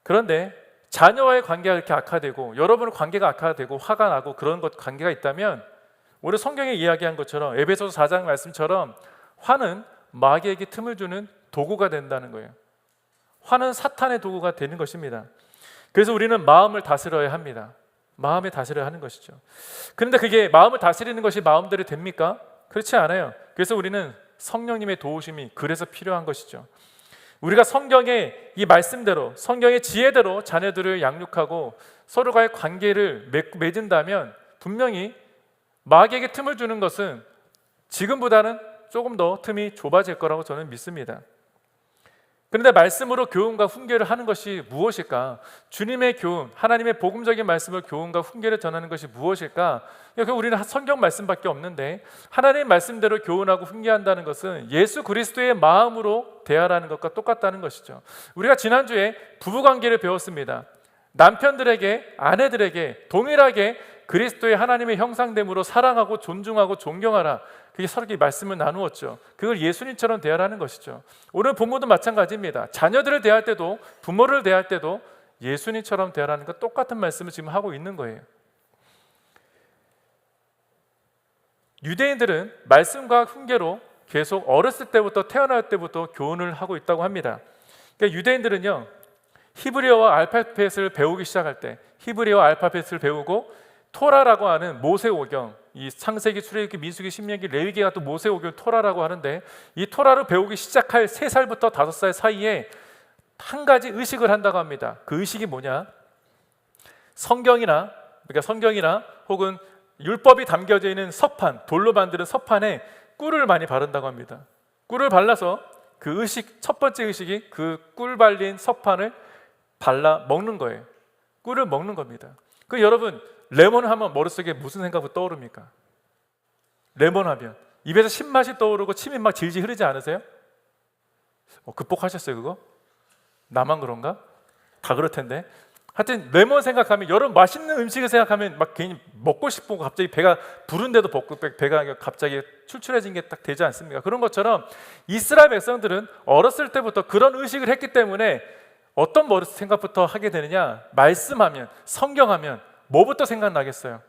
그런데 자녀와의 관계가 이렇게 악화되고 여러분의 관계가 악화되고 화가 나고 그런 것 관계가 있다면 오늘 성경에 이야기한 것처럼 에베소서 4장 말씀처럼 화는 마귀에게 틈을 주는 도구가 된다는 거예요. 화는 사탄의 도구가 되는 것입니다. 그래서 우리는 마음을 다스려야 합니다. 마음을 다스려야 하는 것이죠. 그런데 그게 마음을 다스리는 것이 마음대로 됩니까? 그렇지 않아요. 그래서 우리는 성령님의 도우심이 그래서 필요한 것이죠. 우리가 성경의 이 말씀대로 성경의 지혜대로 자녀들을 양육하고 서로가의 관계를 맺은다면 분명히 마귀에게 틈을 주는 것은 지금보다는 조금 더 틈이 좁아질 거라고 저는 믿습니다. 그런데 말씀으로 교훈과 훈계를 하는 것이 무엇일까? 주님의 교훈, 하나님의 복음적인 말씀을 교훈과 훈계를 전하는 것이 무엇일까? 우리는 성경 말씀밖에 없는데 하나님의 말씀대로 교훈하고 훈계한다는 것은 예수 그리스도의 마음으로 대하라는 것과 똑같다는 것이죠. 우리가 지난주에 부부관계를 배웠습니다. 남편들에게, 아내들에게 동일하게 그리스도의 하나님의 형상됨으로 사랑하고 존중하고 존경하라. 그게 서로 말씀을 나누었죠. 그걸 예수님처럼 대하라는 것이죠. 오늘 본문도 마찬가지입니다. 자녀들을 대할 때도 부모를 대할 때도 예수님처럼 대하라는 것 똑같은 말씀을 지금 하고 있는 거예요. 유대인들은 말씀과 훈계로 계속 어렸을 때부터 태어날 때부터 교훈을 하고 있다고 합니다. 그러니까 유대인들은요, 히브리어와 알파벳을 배우기 시작할 때 히브리어 알파벳을 배우고 토라라고 하는 모세오경, 이 창세기, 출애굽기, 민수기, 신명기, 레위기가 또 모세오경 토라라고 하는데 이 토라를 배우기 시작할 3살부터 5살 사이에 한 가지 의식을 한다고 합니다. 그 의식이 뭐냐? 성경이나 혹은 율법이 담겨져 있는 서판, 돌로 만드는 서판에 꿀을 많이 바른다고 합니다. 꿀을 발라서 그 의식, 첫 번째 의식이 그 꿀 발린 서판을 발라 먹는 거예요. 꿀을 먹는 겁니다. 그 여러분, 레몬 하면 머릿속에 무슨 생각이 떠오릅니까? 레몬 하면 입에서 신맛이 떠오르고 침이 막 질질 흐르지 않으세요? 극복하셨어요 그거? 나만 그런가? 다 그럴 텐데. 하여튼 레몬 생각하면, 여러분 맛있는 음식을 생각하면 막 괜히 먹고 싶고 갑자기 배가 부른데도 배가 갑자기 출출해진 게 딱 되지 않습니까? 그런 것처럼 이스라엘 백성들은 어렸을 때부터 그런 의식을 했기 때문에 어떤 생각부터 하게 되느냐? 말씀하면, 성경하면 뭐부터 생각나겠어요?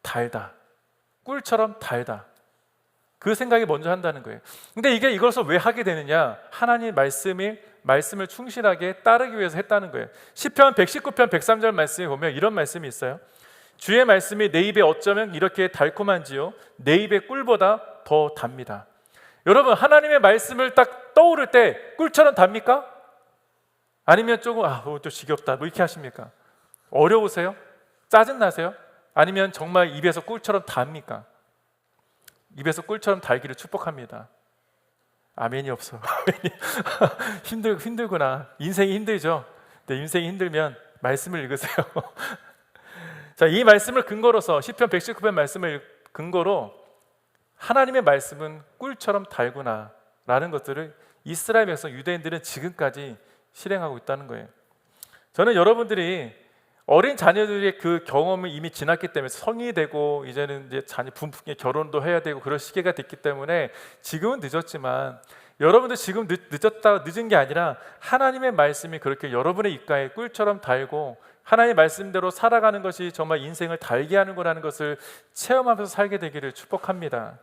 달다. 꿀처럼 달다. 그 생각이 먼저 한다는 거예요. 근데 이것을 왜 하게 되느냐? 하나님의 말씀을 충실하게 따르기 위해서 했다는 거예요. 시편 119편 103절 말씀에 보면 이런 말씀이 있어요. 주의 말씀이 내 입에 어쩌면 이렇게 달콤한지요 내 입의 꿀보다 더 답니다. 여러분, 하나님의 말씀을 딱 떠오를 때 꿀처럼 답니까? 아니면 조금 좀 지겹다 뭐 이렇게 하십니까? 어려우세요? 짜증나세요? 아니면 정말 입에서 꿀처럼 답니까? 입에서 꿀처럼 달기를 축복합니다. 아멘이 없어. 힘들구나. 인생이 힘들죠. 근데 인생이 힘들면 말씀을 읽으세요. 자, 이 말씀을 근거로서 시편 119편 말씀을 근거로 하나님의 말씀은 꿀처럼 달구나 라는 것들을 이스라엘 백성 유대인들은 지금까지 실행하고 있다는 거예요. 저는 여러분들이 어린 자녀들의 그 경험이 이미 지났기 때문에 성인이 되고 이제는 이제 자녀 부부의 결혼도 해야 되고 그럴 시기가 됐기 때문에 지금은 늦었지만 여러분들 지금 늦은 게 아니라 하나님의 말씀이 그렇게 여러분의 입가에 꿀처럼 달고 하나님의 말씀대로 살아가는 것이 정말 인생을 달게 하는 거라는 것을 체험하면서 살게 되기를 축복합니다.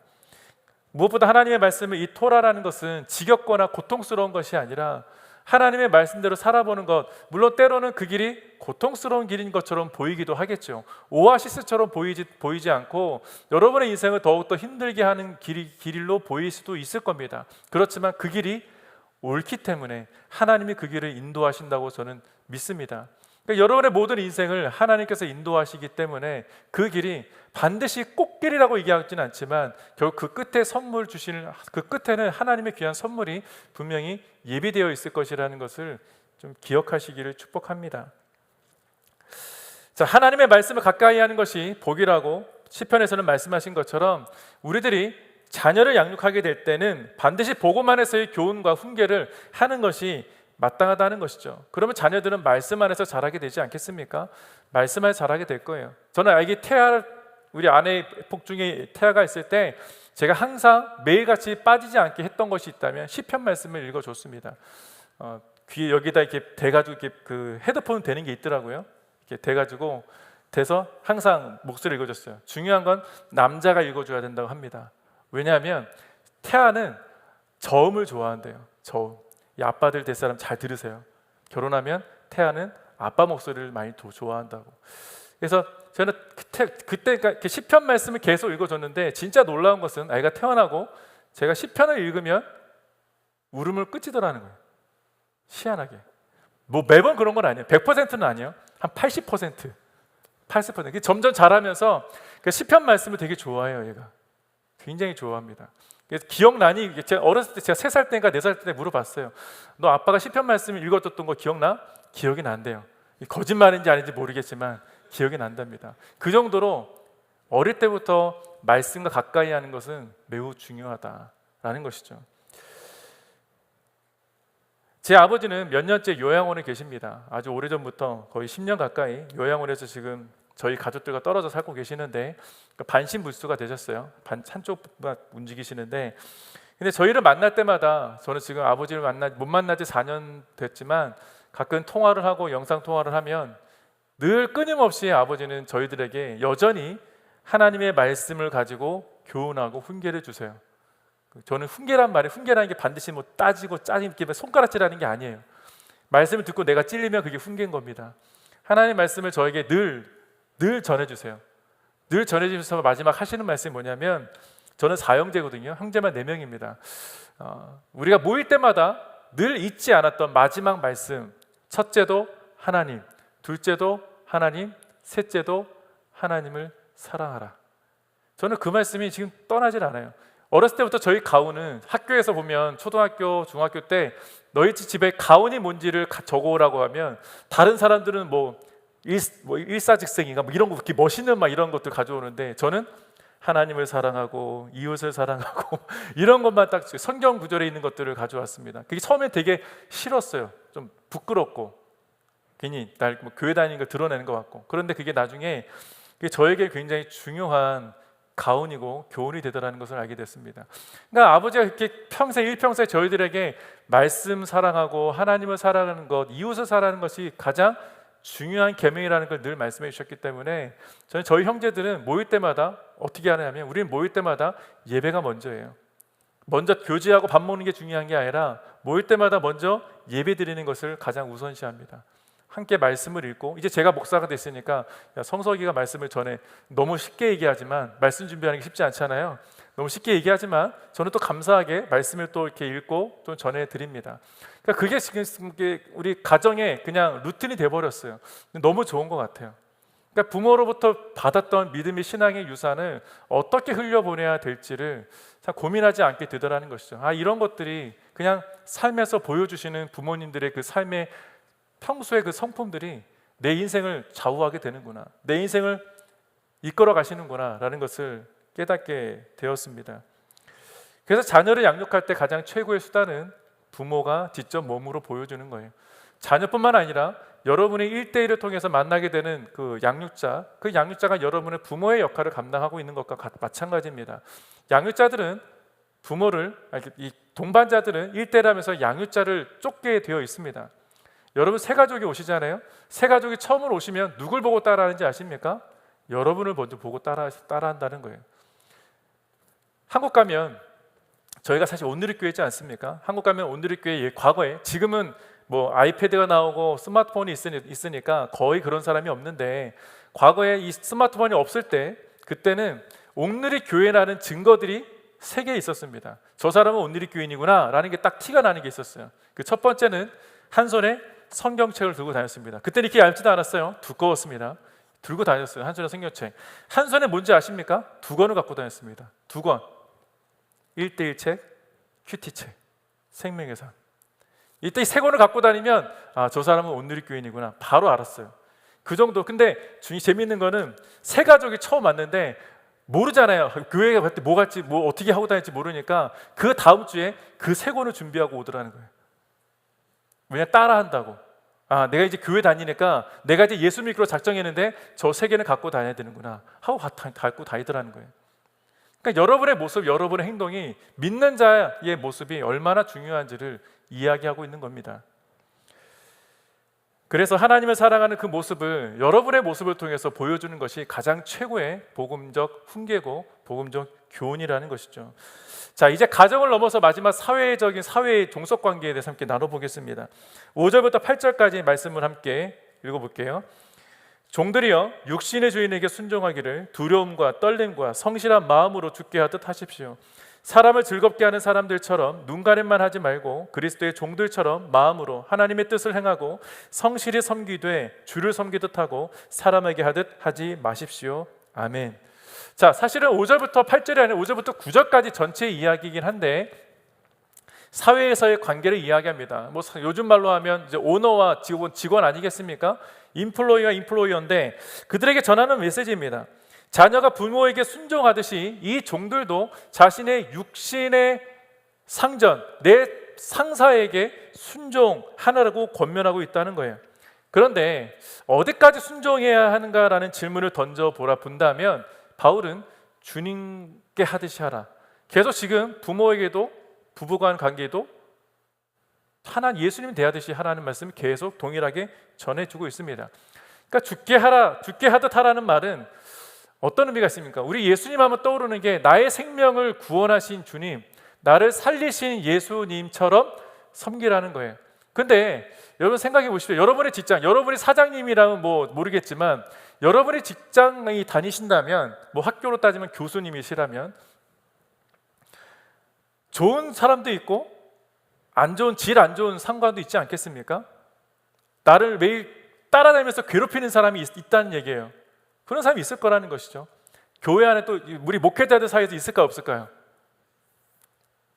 무엇보다 하나님의 말씀을 이 토라라는 것은 지겹거나 고통스러운 것이 아니라 하나님의 말씀대로 살아보는 것, 물론 때로는 그 길이 고통스러운 길인 것처럼 보이기도 하겠죠. 오아시스처럼 보이지 않고 여러분의 인생을 더욱더 힘들게 하는 길로 보일 수도 있을 겁니다. 그렇지만 그 길이 옳기 때문에 하나님이 그 길을 인도하신다고 저는 믿습니다. 그러니까 여러분의 모든 인생을 하나님께서 인도하시기 때문에 그 길이 반드시 꽃길이라고 얘기하지는 않지만 결국 그 끝에 선물 주시는, 그 끝에는 하나님의 귀한 선물이 분명히 예비되어 있을 것이라는 것을 좀 기억하시기를 축복합니다. 자, 하나님의 말씀을 가까이 하는 것이 복이라고 시편에서는 말씀하신 것처럼 우리들이 자녀를 양육하게 될 때는 반드시 복음 안에서의 교훈과 훈계를 하는 것이 마땅하다는 것이죠. 그러면 자녀들은 말씀 안에서 자라게 되지 않겠습니까? 말씀 안에서 자라게 될 거예요. 저는 우리 아내 복중에 태아가 있을 때 제가 항상 매일같이 빠지지 않게 했던 것이 있다면 시편 말씀을 읽어줬습니다. 귀에 여기다 이렇게 대가지고 이렇게 그 헤드폰 되는 게 있더라고요. 이렇게 대가지고 돼서 항상 목소리 읽어줬어요. 중요한 건 남자가 읽어줘야 된다고 합니다. 왜냐하면 태아는 저음을 좋아한대요. 저음. 이 아빠들 될 사람 잘 들으세요. 결혼하면 태아는 아빠 목소리를 많이 더 좋아한다고. 그래서 저는 그때 그 시편 말씀을 계속 읽어줬는데 진짜 놀라운 것은 아이가 태어나고 제가 시편을 읽으면 울음을 끝이더라는 거예요. 희한하게. 뭐 매번 그런 건 아니에요. 100%는 아니에요. 한 80%. 점점 자라면서 그 시편 말씀을 되게 좋아해요. 얘가 굉장히 좋아합니다. 그래서 기억나니? 제가 어렸을 때 제가 3살 때인가 4살 때 물어봤어요. 너 아빠가 시편 말씀을 읽어줬던 거 기억나? 기억이 난대요. 거짓말인지 아닌지 모르겠지만 기억이 난답니다. 그 정도로 어릴 때부터 말씀과 가까이 하는 것은 매우 중요하다라는 것이죠. 제 아버지는 몇 년째 요양원에 계십니다. 아주 오래전부터 거의 10년 가까이 요양원에서 지금 저희 가족들과 떨어져 살고 계시는데 반신불수가 되셨어요. 한쪽만 움직이시는데, 근데 저희를 만날 때마다 저는 지금 아버지를 못 만난 지 4년 됐지만 가끔 통화를 하고 영상 통화를 하면 늘 끊임없이 아버지는 저희들에게 여전히 하나님의 말씀을 가지고 교훈하고 훈계를 주세요. 저는 훈계라는 게 반드시 뭐 따지고 이렇게 손가락질하는 게 아니에요. 말씀을 듣고 내가 찔리면 그게 훈계인 겁니다. 하나님의 말씀을 저에게 늘 전해주세요. 늘 전해주셔서 마지막 하시는 말씀이 뭐냐면, 저는 4형제거든요. 형제만 4명입니다. 우리가 모일 때마다 늘 잊지 않았던 마지막 말씀, 첫째도 하나님, 둘째도 하나님, 셋째도 하나님을 사랑하라. 저는 그 말씀이 지금 떠나질 않아요. 어렸을 때부터 저희 가훈은 학교에서 보면 초등학교, 중학교 때 너희 집에 가훈이 뭔지를 적어오라고 하면 다른 사람들은 일사즉생인가 이런 거, 이렇게 멋있는 이런 것들 가져오는데 저는 하나님을 사랑하고 이웃을 사랑하고 이런 것만 딱 성경 구절에 있는 것들을 가져왔습니다. 그게 처음에 되게 싫었어요. 좀 부끄럽고 괜히 교회 다니는 걸 드러내는 것 같고. 그런데 그게 나중에 저에게 굉장히 중요한 가훈이고 교훈이 되더라는 것을 알게 됐습니다. 그러니까 아버지가 이렇게 일평생 저희들에게 말씀 사랑하고 하나님을 사랑하는 것, 이웃을 사랑하는 것이 가장 중요한 계명이라는 걸 늘 말씀해 주셨기 때문에 저희 형제들은 모일 때마다 어떻게 하냐면, 우리는 모일 때마다 예배가 먼저예요. 먼저 교제하고 밥 먹는 게 중요한 게 아니라 모일 때마다 먼저 예배 드리는 것을 가장 우선시합니다. 함께 말씀을 읽고, 이제 제가 목사가 됐으니까 성석이가 말씀을 전해. 너무 쉽게 얘기하지만 말씀 준비하는 게 쉽지 않잖아요. 너무 쉽게 얘기하지만 저는 또 감사하게 말씀을 또 이렇게 읽고 또 전해 드립니다. 그러니까 그게 지금 우리 가정에 그냥 루틴이 돼버렸어요. 너무 좋은 것 같아요. 그러니까 부모로부터 받았던 믿음의 신앙의 유산을 어떻게 흘려보내야 될지를 참 고민하지 않게 되더라는 것이죠. 이런 것들이 그냥 삶에서 보여주시는 부모님들의 그 삶의 평소의 그 성품들이 내 인생을 좌우하게 되는구나, 내 인생을 이끌어 가시는구나 라는 것을 깨닫게 되었습니다. 그래서 자녀를 양육할 때 가장 최고의 수단은 부모가 직접 몸으로 보여주는 거예요. 자녀뿐만 아니라 여러분이 1대1을 통해서 만나게 되는 그 양육자가 여러분의 부모의 역할을 감당하고 있는 것과 마찬가지입니다. 양육자들은 이 동반자들은 1대1 하면서 양육자를 쫓게 되어 있습니다. 여러분 새 가족이 오시잖아요. 새 가족이 처음으로 오시면 누굴 보고 따라하는지 아십니까? 여러분을 먼저 보고 따라한다는 거예요. 한국 가면 저희가 사실 온누리교회 있지 않습니까? 한국 가면 온누리교회 과거에, 지금은 아이패드가 나오고 스마트폰이 있으니까 거의 그런 사람이 없는데, 과거에 이 스마트폰이 없을 때 그때는 온누리교회라는 증거들이 3개 있었습니다. 저 사람은 온누리교인이구나 라는 게 딱 티가 나는 게 있었어요. 그 첫 번째는 한 손에 성경책을 들고 다녔습니다. 그때는 이렇게 얇지도 않았어요. 두꺼웠습니다. 들고 다녔어요. 한 손에 성경책. 한 손에 뭔지 아십니까? 2권을 갖고 다녔습니다. 2권. 1:1 책, 큐티책, 생명의 산. 이때 이 3권을 갖고 다니면 저 사람은 온누리교인이구나 바로 알았어요. 그 정도. 근데 재미있는 거는 새 가족이 처음 왔는데 모르잖아요. 교회에 갈 때 뭐 갈지, 어떻게 하고 다닐지 모르니까 그 다음 주에 그 3권을 준비하고 오더라는 거예요. 왜냐, 따라한다고. 내가 이제 교회 다니니까 내가 이제 예수 믿기로 작정했는데 저 3개는 갖고 다녀야 되는구나 하고 갖고 다니더라는 거예요. 그러니까 여러분의 모습, 여러분의 행동이 믿는 자의 모습이 얼마나 중요한지를 이야기하고 있는 겁니다. 그래서 하나님을 사랑하는 그 모습을 여러분의 모습을 통해서 보여주는 것이 가장 최고의 복음적 훈계고 복음적 교훈이라는 것이죠. 자, 이제 가정을 넘어서 마지막 사회적인 사회의 종속 관계에 대해서 함께 나눠보겠습니다. 5절부터 8절까지 말씀을 함께 읽어볼게요. 종들이여 육신의 주인에게 순종하기를 두려움과 떨림과 성실한 마음으로 주께 하듯 하십시오. 사람을 즐겁게 하는 사람들처럼 눈가림만 하지 말고 그리스도의 종들처럼 마음으로 하나님의 뜻을 행하고 성실히 섬기되 주를 섬기듯 하고 사람에게 하듯 하지 마십시오. 아멘. 자, 사실은 5절부터 8절이 아니라 5절부터 9절까지 전체 이야기이긴 한데 사회에서의 관계를 이야기합니다. 뭐 요즘 말로 하면 이제 오너와 직원 아니겠습니까? 인플로이와 인플로이어인데 그들에게 전하는 메시지입니다. 자녀가 부모에게 순종하듯이 이 종들도 자신의 육신의 상전, 내 상사에게 순종하라고 권면하고 있다는 거예요. 그런데 어디까지 순종해야 하는가라는 질문을 던져보라 본다면 바울은 주님께 하듯이 하라. 계속 지금 부모에게도 부부간 관계도 하나님 예수님이 대하듯이 하라는 말씀을 계속 동일하게 전해주고 있습니다. 그러니까 죽게 하듯 하라는 말은 어떤 의미가 있습니까? 우리 예수님 하면 떠오르는 게 나의 생명을 구원하신 주님, 나를 살리신 예수님처럼 섬기라는 거예요. 근데 여러분 생각해 보십시오. 여러분의 직장, 여러분이 사장님이라면 뭐 모르겠지만 여러분이 직장에 다니신다면 뭐 학교로 따지면 교수님이시라면 좋은 사람도 있고 질 안 좋은 상관도 있지 않겠습니까? 나를 매일 따라다니면서 괴롭히는 사람이 있다는 얘기예요. 그런 사람이 있을 거라는 것이죠. 교회 안에 또 우리 목회자들 사이에서 있을까요, 없을까요?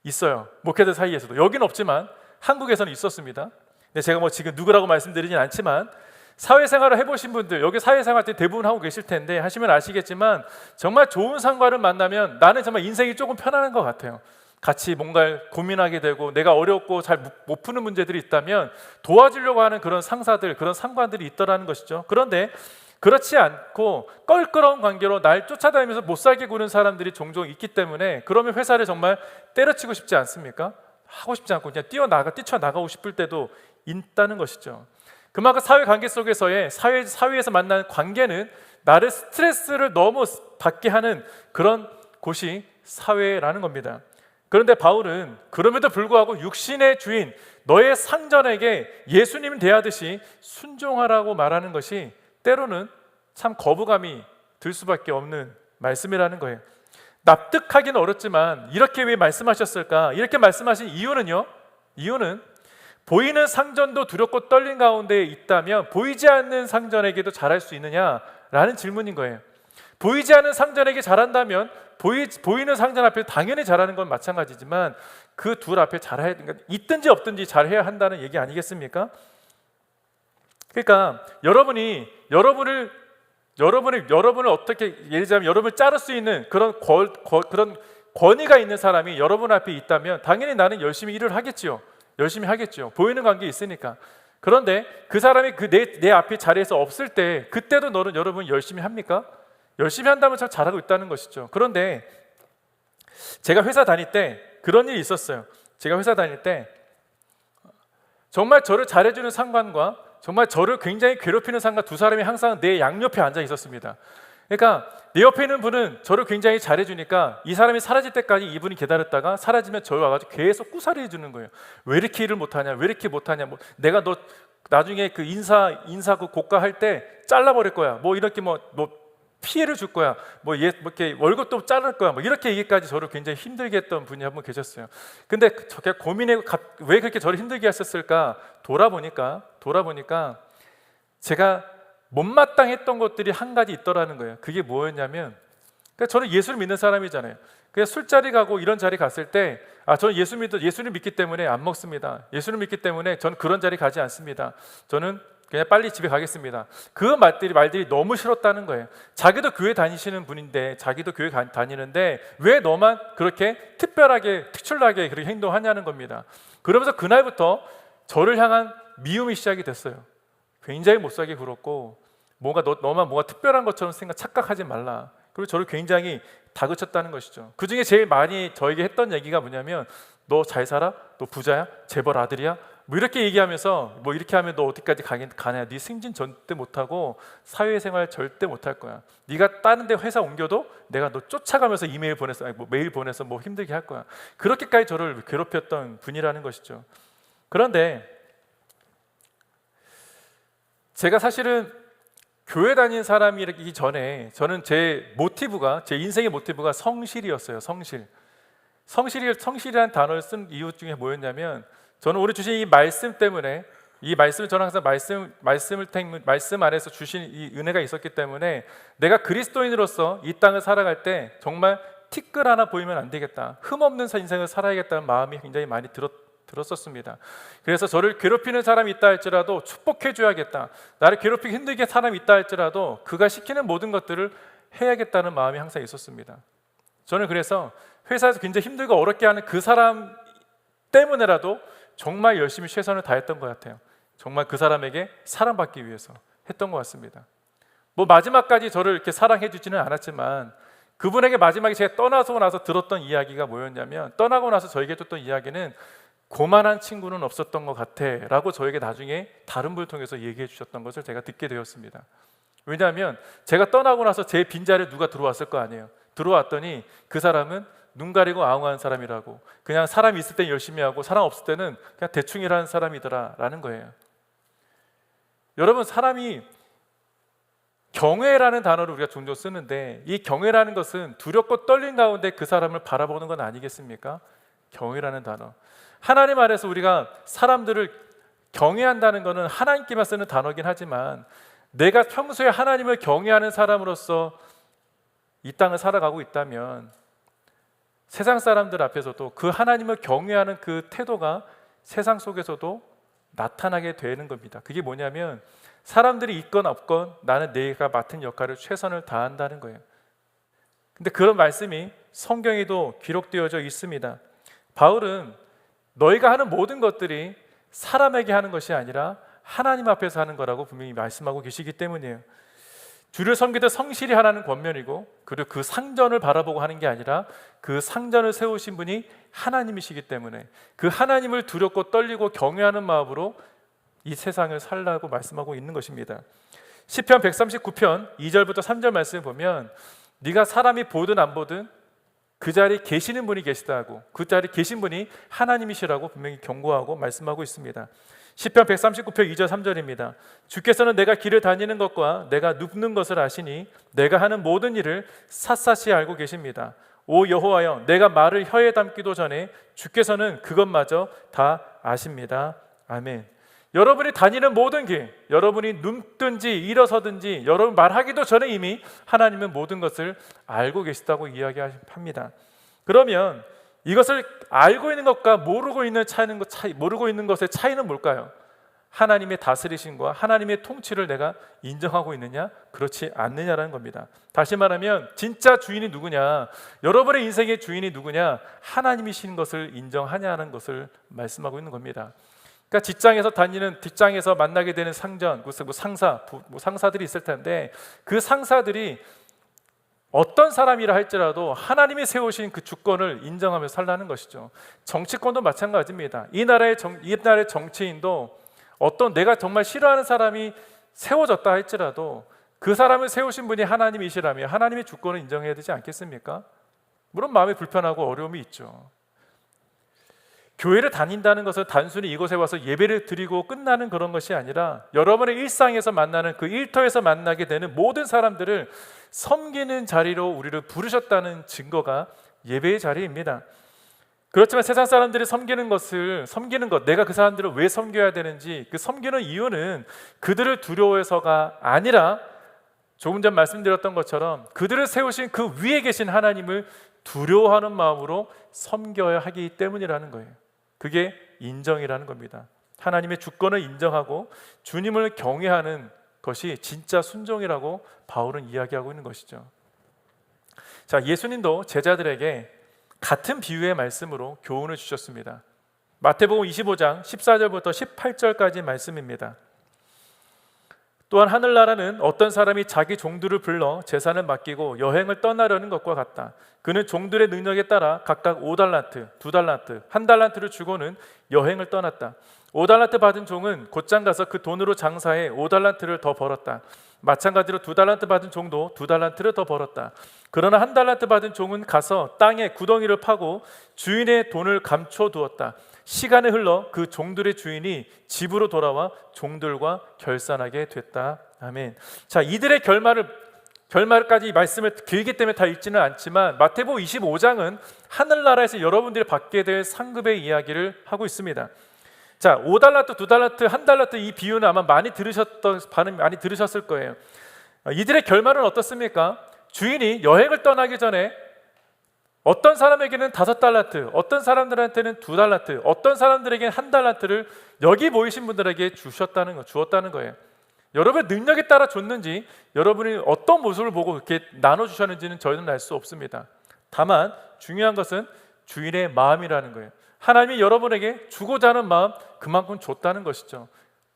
있어요. 목회자들 사이에서도. 여기는 없지만 한국에서는 있었습니다. 근데 제가 뭐 지금 누구라고 말씀드리진 않지만 사회생활을 해보신 분들, 여기 사회생활 때 대부분 하고 계실 텐데 하시면 아시겠지만 정말 좋은 상관을 만나면 나는 정말 인생이 조금 편안한 것 같아요. 같이 뭔가를 고민하게 되고 내가 어렵고 잘 못 푸는 문제들이 있다면 도와주려고 하는 그런 상사들, 그런 상관들이 있더라는 것이죠. 그런데 그렇지 않고 껄끄러운 관계로 날 쫓아다니면서 못 살게 구는 사람들이 종종 있기 때문에 그러면 회사를 정말 때려치고 싶지 않습니까? 하고 싶지 않고 그냥 뛰쳐나가고 싶을 때도 있다는 것이죠. 그만큼 사회관계 속에서의 사회에서 만나는 관계는 나를 스트레스를 너무 받게 하는 그런 곳이 사회라는 겁니다. 그런데 바울은 그럼에도 불구하고 육신의 주인 너의 상전에게 예수님 대하듯이 순종하라고 말하는 것이 때로는 참 거부감이 들 수밖에 없는 말씀이라는 거예요. 납득하기는 어렵지만 이렇게 왜 말씀하셨을까? 이렇게 말씀하신 이유는 보이는 상전도 두렵고 떨린 가운데 있다면 보이지 않는 상전에게도 잘할 수 있느냐라는 질문인 거예요. 보이지 않는 상전에게 잘한다면 보이는 상전 앞에 당연히 잘하는 건 마찬가지지만 그 둘 앞에 잘해야, 그러니까 있든지 없든지 잘해야 한다는 얘기 아니겠습니까? 그러니까 여러분을 어떻게 예를 들자면 여러분을 자를 수 있는 그런 권위가 있는 사람이 여러분 앞에 있다면 당연히 나는 열심히 일을 하겠지요. 열심히 하겠죠. 보이는 관계 있으니까. 그런데 그 사람이 내 앞에 자리에서 없을 때 그때도 여러분 열심히 합니까? 열심히 한다면 참 잘하고 있다는 것이죠. 그런데 제가 회사 다닐 때 그런 일이 있었어요. 제가 회사 다닐 때 정말 저를 잘해주는 상관과 정말 저를 굉장히 괴롭히는 상관 두 사람이 항상 내 양옆에 앉아 있었습니다. 그러니까 내 옆에 있는 분은 저를 굉장히 잘해주니까 이 사람이 사라질 때까지 이분이 기다렸다가 사라지면 저를 와가지고 계속 꾸사리 해주는 거예요. 왜 이렇게 일을 못하냐, 왜 이렇게 못하냐, 뭐 내가 너 나중에 그 인사 그 고가 할 때 잘라버릴 거야, 뭐 이렇게 뭐 피해를 줄 거야, 뭐 이렇게 월급도 자를 거야, 뭐 이렇게 얘기까지 저를 굉장히 힘들게 했던 분이 한 분 계셨어요. 근데 제가 고민해 왜 그렇게 저를 힘들게 했었을까 돌아보니까 제가 못마땅했던 것들이 한 가지 있더라는 거예요. 그게 뭐였냐면, 그러니까 저는 예수를 믿는 사람이잖아요. 그냥 술자리 가고 이런 자리 갔을 때 저는 예수를 믿기 때문에 안 먹습니다. 예수를 믿기 때문에 저는 그런 자리 가지 않습니다. 저는 그냥 빨리 집에 가겠습니다. 그 말들이 너무 싫었다는 거예요. 자기도 교회 다니시는 분인데, 자기도 교회 다니는데 왜 너만 그렇게 특출나게 그렇게 행동하냐는 겁니다. 그러면서 그날부터 저를 향한 미움이 시작이 됐어요. 굉장히 못살게 굴었고, 너만 뭔가 특별한 것처럼 착각하지 말라. 그리고 저를 굉장히 다그쳤다는 것이죠. 그 중에 제일 많이 저에게 했던 얘기가 뭐냐면, 너 잘 살아? 너 부자야? 재벌 아들이야? 뭐 이렇게 얘기하면서, 뭐 이렇게 하면 너 어디까지 가냐? 네 승진 절대 못하고 사회생활 절대 못할 거야. 네가 다른 데 회사 옮겨도 내가 너 쫓아가면서 이메일 보내서, 아니 뭐 메일 보내서 뭐 힘들게 할 거야. 그렇게까지 저를 괴롭혔던 분이라는 것이죠. 그런데 제가 사실은 교회 다닌 사람이기 전에 저는 제 인생의 모티브가 성실이었어요. 성실이라는 단어를 쓴 이유 중에 뭐였냐면, 저는 오늘 주신 이 말씀 때문에, 이 말씀을 저는 항상 말씀 안에서 주신 이 은혜가 있었기 때문에, 내가 그리스도인으로서 이 땅을 살아갈 때 정말 티끌 하나 보이면 안 되겠다, 흠없는 인생을 살아야겠다는 마음이 굉장히 많이 들었었습니다. 그래서 저를 괴롭히는 사람이 있다 할지라도 축복해 줘야겠다, 나를 괴롭히기 힘들게 사람이 있다 할지라도 그가 시키는 모든 것들을 해야겠다는 마음이 항상 있었습니다. 저는 그래서 회사에서 굉장히 힘들고 어렵게 하는 그 사람 때문에라도 정말 열심히 최선을 다했던 것 같아요. 정말 그 사람에게 사랑받기 위해서 했던 것 같습니다. 뭐 마지막까지 저를 이렇게 사랑해 주지는 않았지만, 그분에게 마지막에 제가 떠나서 나서 들었던 이야기가 뭐였냐면, 떠나고 나서 저에게 줬던 이야기는, 고만한 친구는 없었던 것 같아 라고 저에게 나중에 다른 분을 통해서 얘기해 주셨던 것을 제가 듣게 되었습니다. 왜냐하면 제가 떠나고 나서 제 빈자리에 누가 들어왔을 거 아니에요. 들어왔더니 그 사람은 눈 가리고 아웅하는 사람이라고, 그냥 사람이 있을 땐 열심히 하고 사람 없을 때는 그냥 대충 일하는 사람이더라 라는 거예요. 여러분, 사람이 경외라는 단어를 우리가 종종 쓰는데, 이 경외라는 것은 두렵고 떨린 가운데 그 사람을 바라보는 건 아니겠습니까? 경외라는 단어, 하나님 안에서 우리가 사람들을 경외한다는 것은 하나님께만 쓰는 단어긴 하지만, 내가 평소에 하나님을 경외하는 사람으로서 이 땅을 살아가고 있다면 세상 사람들 앞에서도 그 하나님을 경외하는 그 태도가 세상 속에서도 나타나게 되는 겁니다. 그게 뭐냐면, 사람들이 있건 없건 나는 내가 맡은 역할을 최선을 다한다는 거예요. 근데 그런 말씀이 성경에도 기록되어져 있습니다. 바울은 너희가 하는 모든 것들이 사람에게 하는 것이 아니라 하나님 앞에서 하는 거라고 분명히 말씀하고 계시기 때문이에요. 주를 섬기듯 성실히 하라는 권면이고, 그리고 그 상전을 바라보고 하는 게 아니라 그 상전을 세우신 분이 하나님이시기 때문에 그 하나님을 두렵고 떨리고 경외하는 마음으로 이 세상을 살라고 말씀하고 있는 것입니다. 시편 139편 2절부터 3절 말씀을 보면, 네가 사람이 보든 안 보든 그 자리에 계시는 분이 계시다고, 그 자리에 계신 분이 하나님이시라고 분명히 경고하고 말씀하고 있습니다. 시편 139편 2절 3절입니다. 주께서는 내가 길을 다니는 것과 내가 눕는 것을 아시니 내가 하는 모든 일을 샅샅이 알고 계십니다. 오 여호와여, 내가 말을 혀에 담기도 전에 주께서는 그것마저 다 아십니다. 아멘. 여러분이 다니는 모든 길, 여러분이 눕든지 일어서든지 여러분 말하기도 전에 이미 하나님은 모든 것을 알고 계시다고 이야기합니다. 그러면 이것을 알고 있는 것과 모르고 있는 것의 차이는 뭘까요? 하나님의 다스리심과 하나님의 통치를 내가 인정하고 있느냐, 그렇지 않느냐라는 겁니다. 다시 말하면 진짜 주인이 누구냐, 여러분의 인생의 주인이 누구냐, 하나님이신 것을 인정하냐는 것을 말씀하고 있는 겁니다. 그러니까 직장에서 만나게 되는 상전, 상사들이 있을 텐데, 그 상사들이 어떤 사람이라 할지라도 하나님이 세우신 그 주권을 인정하며 살라는 것이죠. 정치권도 마찬가지입니다. 이 나라의 정치인도 어떤 내가 정말 싫어하는 사람이 세워졌다 할지라도 그 사람을 세우신 분이 하나님이시라며 하나님의 주권을 인정해야 되지 않겠습니까? 물론 마음이 불편하고 어려움이 있죠. 교회를 다닌다는 것은 단순히 이곳에 와서 예배를 드리고 끝나는 그런 것이 아니라, 여러분의 일상에서 만나는 그 일터에서 만나게 되는 모든 사람들을 섬기는 자리로 우리를 부르셨다는 증거가 예배의 자리입니다. 그렇지만 세상 사람들이 섬기는 것, 내가 그 사람들을 왜 섬겨야 되는지, 그 섬기는 이유는 그들을 두려워해서가 아니라, 조금 전 말씀드렸던 것처럼 그들을 세우신 그 위에 계신 하나님을 두려워하는 마음으로 섬겨야 하기 때문이라는 거예요. 그게 인정이라는 겁니다. 하나님의 주권을 인정하고 주님을 경외하는 것이 진짜 순종이라고 바울은 이야기하고 있는 것이죠. 자, 예수님도 제자들에게 같은 비유의 말씀으로 교훈을 주셨습니다. 마태복음 25장 14절부터 18절까지 말씀입니다. 또한 하늘나라는 어떤 사람이 자기 종들을 불러 재산을 맡기고 여행을 떠나려는 것과 같다. 그는 종들의 능력에 따라 각각 5달란트, 2달란트, 1달란트를 주고는 여행을 떠났다. 5달란트 받은 종은 곧장 가서 그 돈으로 장사해 5달란트를 더 벌었다. 마찬가지로 2달란트 받은 종도 2달란트를 더 벌었다. 그러나 1달란트 받은 종은 가서 땅에 구덩이를 파고 주인의 돈을 감춰두었다. 시간이 흘러 그 종들의 주인이 집으로 돌아와 종들과 결산하게 됐다. 아멘. 자, 이들의 결말까지 말씀을 길기 때문에 다 읽지는 않지만 마태복음 25장은 하늘나라에서 여러분들이 받게 될 상급의 이야기를 하고 있습니다. 자, 5달란트, 2달란트, 1달란트 이 비유는 아마 많이 들으셨을 거예요. 이들의 결말은 어떻습니까? 주인이 여행을 떠나기 전에 어떤 사람에게는 5달란트, 어떤 사람들한테는 2달란트, 어떤 사람들에게는 1달란트를 여기 모이신 분들에게 주었다는 거예요. 여러분의 능력에 따라 줬는지, 여러분이 어떤 모습을 보고 그렇게 나눠주셨는지는 저희는 알 수 없습니다. 다만 중요한 것은 주인의 마음이라는 거예요. 하나님이 여러분에게 주고자 하는 마음, 그만큼 줬다는 것이죠.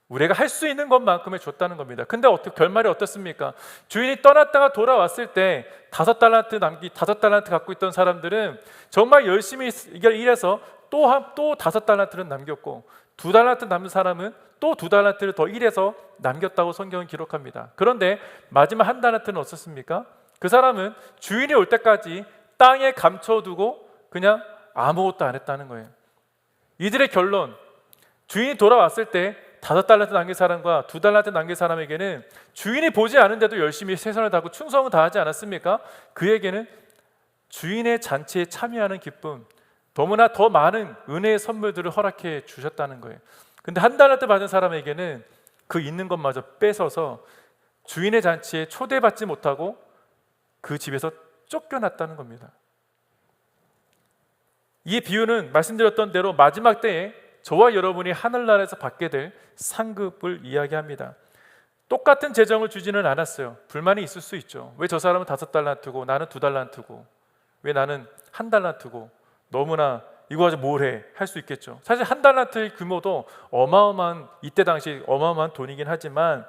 우리가 할 수 있는 것만큼의 줬다는 겁니다. 근데 결말이 어떻습니까? 주인이 떠났다가 돌아왔을 때 5달란트 갖고 있던 사람들은 정말 열심히 일해서 또 5달란트를 남겼고, 2달란트 남은 사람은 또 2달란트를 더 일해서 남겼다고 성경은 기록합니다. 그런데 마지막 1달란트는 어떻습니까? 그 사람은 주인이 올 때까지 땅에 감춰두고 그냥 아무것도 안 했다는 거예요. 이들의 결론, 주인이 돌아왔을 때 5달란트 남긴 사람과 2달란트 남긴 사람에게는 주인이 보지 않은데도 열심히 최선을 다하고 충성을 다하지 않았습니까? 그에게는 주인의 잔치에 참여하는 기쁨, 너무나 더 많은 은혜의 선물들을 허락해 주셨다는 거예요. 근데 1달란트 받은 사람에게는 그 있는 것마저 뺏어서 주인의 잔치에 초대받지 못하고 그 집에서 쫓겨났다는 겁니다. 이 비유는 말씀드렸던 대로 마지막 때에 저와 여러분이 하늘나라에서 받게 될 상급을 이야기합니다. 똑같은 재정을 주지는 않았어요. 불만이 있을 수 있죠. 왜 저 사람은 5달란트고 나는 2달란트고, 왜 나는 1달란트고, 너무나 이거 가지고 뭘 해? 할 수 있겠죠. 사실 1달란트의 규모도 이때 당시 어마어마한 돈이긴 하지만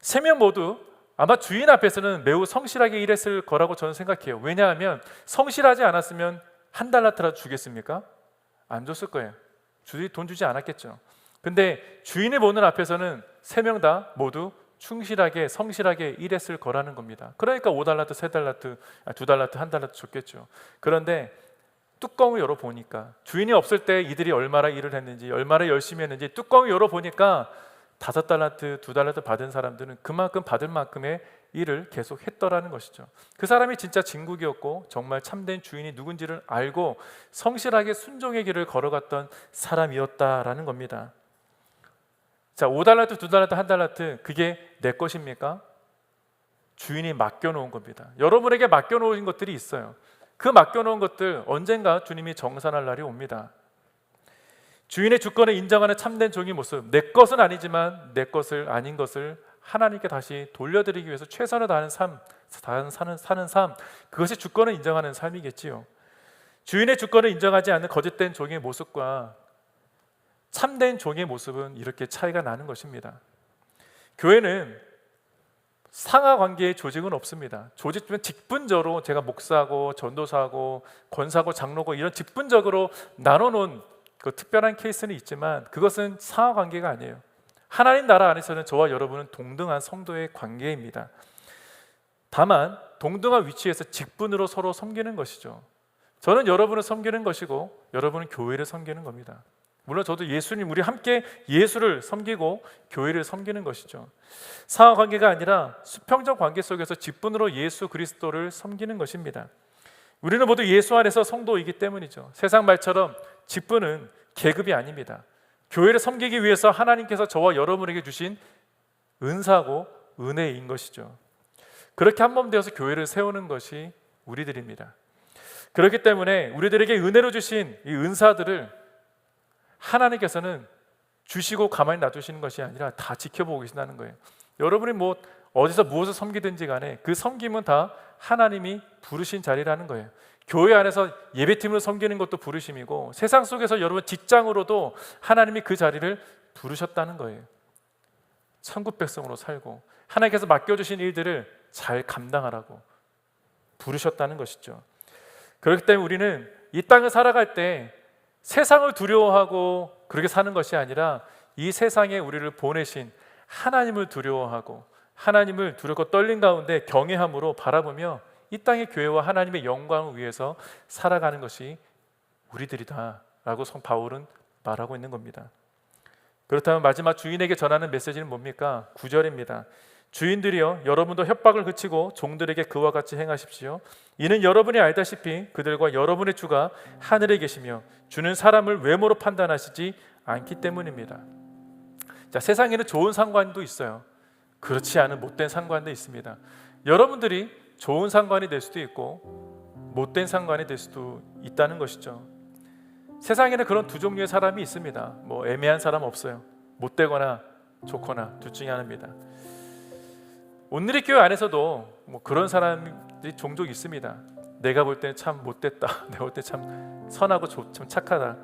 3명 모두 아마 주인 앞에서는 매우 성실하게 일했을 거라고 저는 생각해요. 왜냐하면 성실하지 않았으면 1달란트라도 주겠습니까? 안 줬을 거예요. 주인이 돈 주지 않았겠죠. 근데 주인이 보는 앞에서는 3명 다 모두 충실하게 성실하게 일했을 거라는 겁니다. 그러니까 5달란트, 3달란트, 2달란트, 1달란트 줬겠죠. 그런데 뚜껑을 열어보니까 주인이 없을 때 이들이 얼마나 일을 했는지, 얼마나 열심히 했는지 뚜껑을 열어보니까 5달란트, 2달란트 받은 사람들은 그만큼 받을 만큼의 일을 계속 했더라는 것이죠. 그 사람이 진짜 진국이었고 정말 참된 주인이 누군지를 알고 성실하게 순종의 길을 걸어갔던 사람이었다라는 겁니다. 자, 5달란트, 2달란트, 1달란트 그게 내 것입니까? 주인이 맡겨놓은 겁니다. 여러분에게 맡겨놓은 것들이 있어요. 그 맡겨놓은 것들 언젠가 주님이 정산할 날이 옵니다. 주인의 주권을 인정하는 참된 종의 모습, 내 것은 아니지만 내 것을 아닌 것을 하나님께 다시 돌려드리기 위해서 최선을 다하는 삶, 사는 삶, 그것이 주권을 인정하는 삶이겠지요. 주인의 주권을 인정하지 않는 거짓된 종의 모습과 참된 종의 모습은 이렇게 차이가 나는 것입니다. 교회는 상하 관계의 조직은 없습니다. 조직은 직분적으로 제가 목사하고 전도사하고 권사하고 장로고 이런 직분적으로 나눠놓은 그 특별한 케이스는 있지만 그것은 상하 관계가 아니에요. 하나님 나라 안에서는 저와 여러분은 동등한 성도의 관계입니다. 다만 동등한 위치에서 직분으로 서로 섬기는 것이죠. 저는 여러분을 섬기는 것이고 여러분은 교회를 섬기는 겁니다. 물론 저도 우리 함께 예수를 섬기고 교회를 섬기는 것이죠. 상하 관계가 아니라 수평적 관계 속에서 직분으로 예수 그리스도를 섬기는 것입니다. 우리는 모두 예수 안에서 성도이기 때문이죠. 세상 말처럼 직분은 계급이 아닙니다. 교회를 섬기기 위해서 하나님께서 저와 여러분에게 주신 은사고 은혜인 것이죠. 그렇게 한 몸 되어서 교회를 세우는 것이 우리들입니다. 그렇기 때문에 우리들에게 은혜로 주신 이 은사들을 하나님께서는 주시고 가만히 놔두시는 것이 아니라 다 지켜보고 계신다는 거예요. 여러분이 어디서 무엇을 섬기든지 간에 그 섬김은 다 하나님이 부르신 자리라는 거예요. 교회 안에서 예배팀을 섬기는 것도 부르심이고 세상 속에서 여러분 직장으로도 하나님이 그 자리를 부르셨다는 거예요. 천국 백성으로 살고 하나님께서 맡겨주신 일들을 잘 감당하라고 부르셨다는 것이죠. 그렇기 때문에 우리는 이 땅을 살아갈 때 세상을 두려워하고 그렇게 사는 것이 아니라 이 세상에 우리를 보내신 하나님을 두려워하고 하나님을 두렵고 떨린 가운데 경외함으로 바라보며 이 땅의 교회와 하나님의 영광을 위해서 살아가는 것이 우리들이다 라고 성 바울은 말하고 있는 겁니다. 그렇다면 마지막 주인에게 전하는 메시지는 뭡니까? 9절입니다. 주인들이여 여러분도 협박을 그치고 종들에게 그와 같이 행하십시오. 이는 여러분이 알다시피 그들과 여러분의 주가 하늘에 계시며 주는 사람을 외모로 판단하시지 않기 때문입니다. 자, 세상에는 좋은 상관도 있어요. 그렇지 않은 못된 상관도 있습니다. 여러분들이 좋은 상관이 될 수도 있고 못된 상관이 될 수도 있다는 것이죠. 세상에는 그런 두 종류의 사람이 있습니다. 뭐 애매한 사람 없어요. 못되거나 좋거나 둘 중에 하나입니다. 온누리 교회 안에서도 뭐 그런 사람들이 종종 있습니다. 내가 볼 때는 참 못됐다. 내가 볼 때 참 선하고 참 착하다.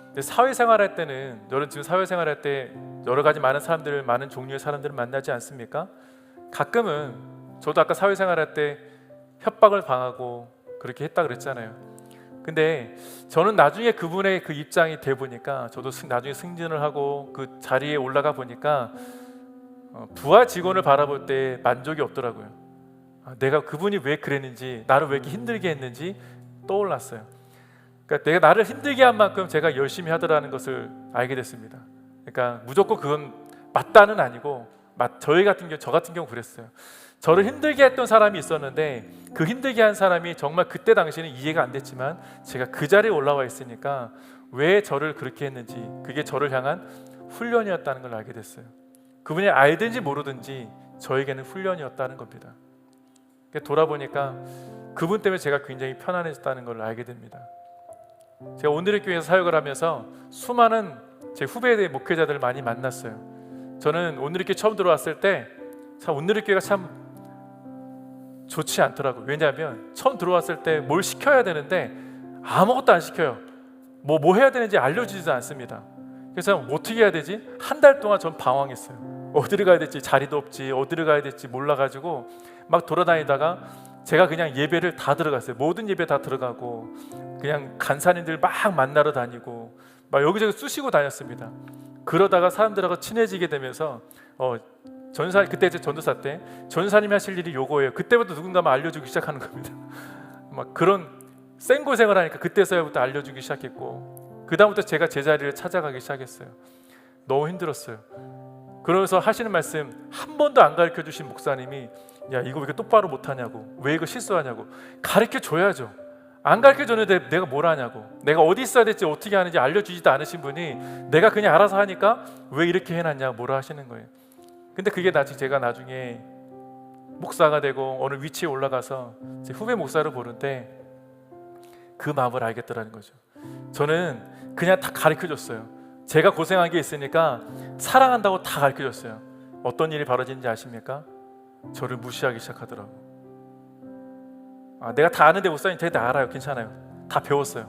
근데 사회생활할 때는 여러분 지금 사회생활할 때 여러 가지 많은 사람들을 많은 종류의 사람들을 만나지 않습니까? 가끔은 저도 아까 사회생활할 때 협박을 당하고 그렇게 했다 그랬잖아요. 근데 저는 나중에 그분의 그 입장이 돼 보니까 저도 나중에 승진을 하고 그 자리에 올라가 보니까 부하 직원을 바라볼 때 만족이 없더라고요. 내가 그분이 왜 그랬는지 나를 왜 이렇게 힘들게 했는지 떠올랐어요. 그러니까 내가 나를 힘들게 한 만큼 제가 열심히 하더라는 것을 알게 됐습니다. 그러니까 무조건 그건 맞다는 아니고 저 같은 경우 그랬어요. 저를 힘들게 했던 사람이 있었는데 그 힘들게 한 사람이 정말 그때 당시에는 이해가 안 됐지만 제가 그 자리에 올라와 있으니까 왜 저를 그렇게 했는지 그게 저를 향한 훈련이었다는 걸 알게 됐어요. 그분이 알든지 모르든지 저에게는 훈련이었다는 겁니다. 돌아보니까 그분 때문에 제가 굉장히 편안해졌다는 걸 알게 됩니다. 제가 온누리 교회에서 사역을 하면서 수많은 제 후배의 목회자들을 많이 만났어요. 저는 온누리 교회 처음 들어왔을 때 참 온누리 교회가 참 좋지 않더라고요. 왜냐하면 처음 들어왔을 때 뭘 시켜야 되는데 아무것도 안 시켜요. 뭐 해야 되는지 알려주지도 않습니다. 그래서 어떻게 해야 되지? 한 달 동안 전 방황했어요. 어디를 가야 될지 자리도 없지 어디를 가야 될지 몰라가지고 막 돌아다니다가 제가 그냥 예배를 다 들어갔어요. 모든 예배 다 들어가고 그냥 간사님들 막 만나러 다니고 막 여기저기 쑤시고 다녔습니다. 그러다가 사람들하고 친해지게 되면서 그때 제 전도사 때 전사님이 하실 일이 요거예요. 그때부터 누군가 막 알려주기 시작하는 겁니다. 막 그런 생고생을 하니까 그때서야부터 알려주기 시작했고 그 다음부터 제가 제 자리를 찾아가기 시작했어요. 너무 힘들었어요. 그러면서 하시는 말씀 한 번도 안 가르쳐 주신 목사님이 야 이거 왜 이렇게 똑바로 못하냐고 왜 이거 실수하냐고 가르쳐 줘야죠. 안 가르쳐 줬는데 내가 뭘 하냐고 내가 어디 있어야 될지 어떻게 하는지 알려주지도 않으신 분이 내가 그냥 알아서 하니까 왜 이렇게 해놨냐 뭐라 하시는 거예요. 근데 그게 제가 나중에 목사가 되고 어느 위치에 올라가서 제 후배 목사를 보는데 그 마음을 알겠더라는 거죠. 저는 그냥 다 가르쳐줬어요. 제가 고생한 게 있으니까 사랑한다고 다 가르쳐줬어요. 어떤 일이 벌어지는지 아십니까? 저를 무시하기 시작하더라고. 내가 다 아는데 목사님 제가 다 알아요. 괜찮아요. 다 배웠어요.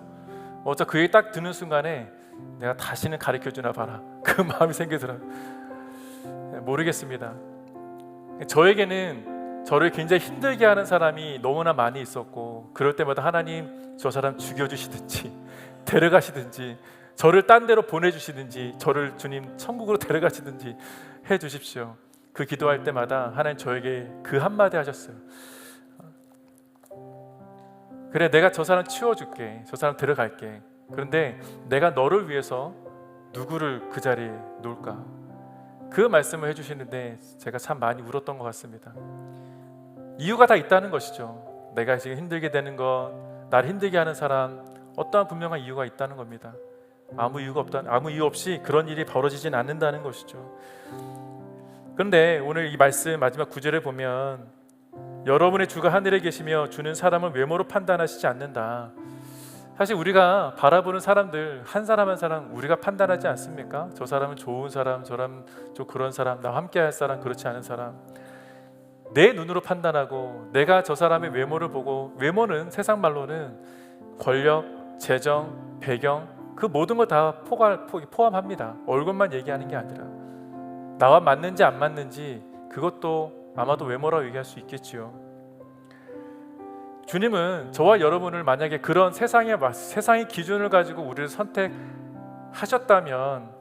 그 얘기 딱 듣는 순간에 내가 다시는 가르쳐주나 봐라 그 마음이 생기더라고요. 모르겠습니다. 저에게는 저를 굉장히 힘들게 하는 사람이 너무나 많이 있었고 그럴 때마다 하나님 저 사람 죽여주시든지 데려가시든지 저를 딴 데로 보내주시든지 저를 주님 천국으로 데려가시든지 해주십시오. 그 기도할 때마다 하나님 저에게 그 한마디 하셨어요. 그래 내가 저 사람 치워줄게 저 사람 데려갈게 그런데 내가 너를 위해서 누구를 그 자리에 놓을까 그 말씀을 해주시는데 제가 참 많이 울었던 것 같습니다. 이유가 다 있다는 것이죠. 내가 지금 힘들게 되는 것 나를 힘들게 하는 사람 어떠한 분명한 이유가 있다는 겁니다. 아무 이유 없이 그런 일이 벌어지진 않는다는 것이죠. 그런데 오늘 이 말씀 마지막 9절에 보면 여러분의 주가 하늘에 계시며 주는 사람을 외모로 판단하시지 않는다. 사실 우리가 바라보는 사람들 한 사람 한 사람 우리가 판단하지 않습니까? 저 사람은 좋은 사람, 저 사람 좀 그런 사람, 나와 함께 할 사람, 그렇지 않은 사람 내 눈으로 판단하고 내가 저 사람의 외모를 보고 외모는 세상 말로는 권력, 재정, 배경 그 모든 걸 다 포함합니다. 얼굴만 얘기하는 게 아니라 나와 맞는지 안 맞는지 그것도 아마도 외모라고 얘기할 수 있겠지요. 주님은 저와 여러분을 만약에 그런 세상의 기준을 가지고 우리를 선택하셨다면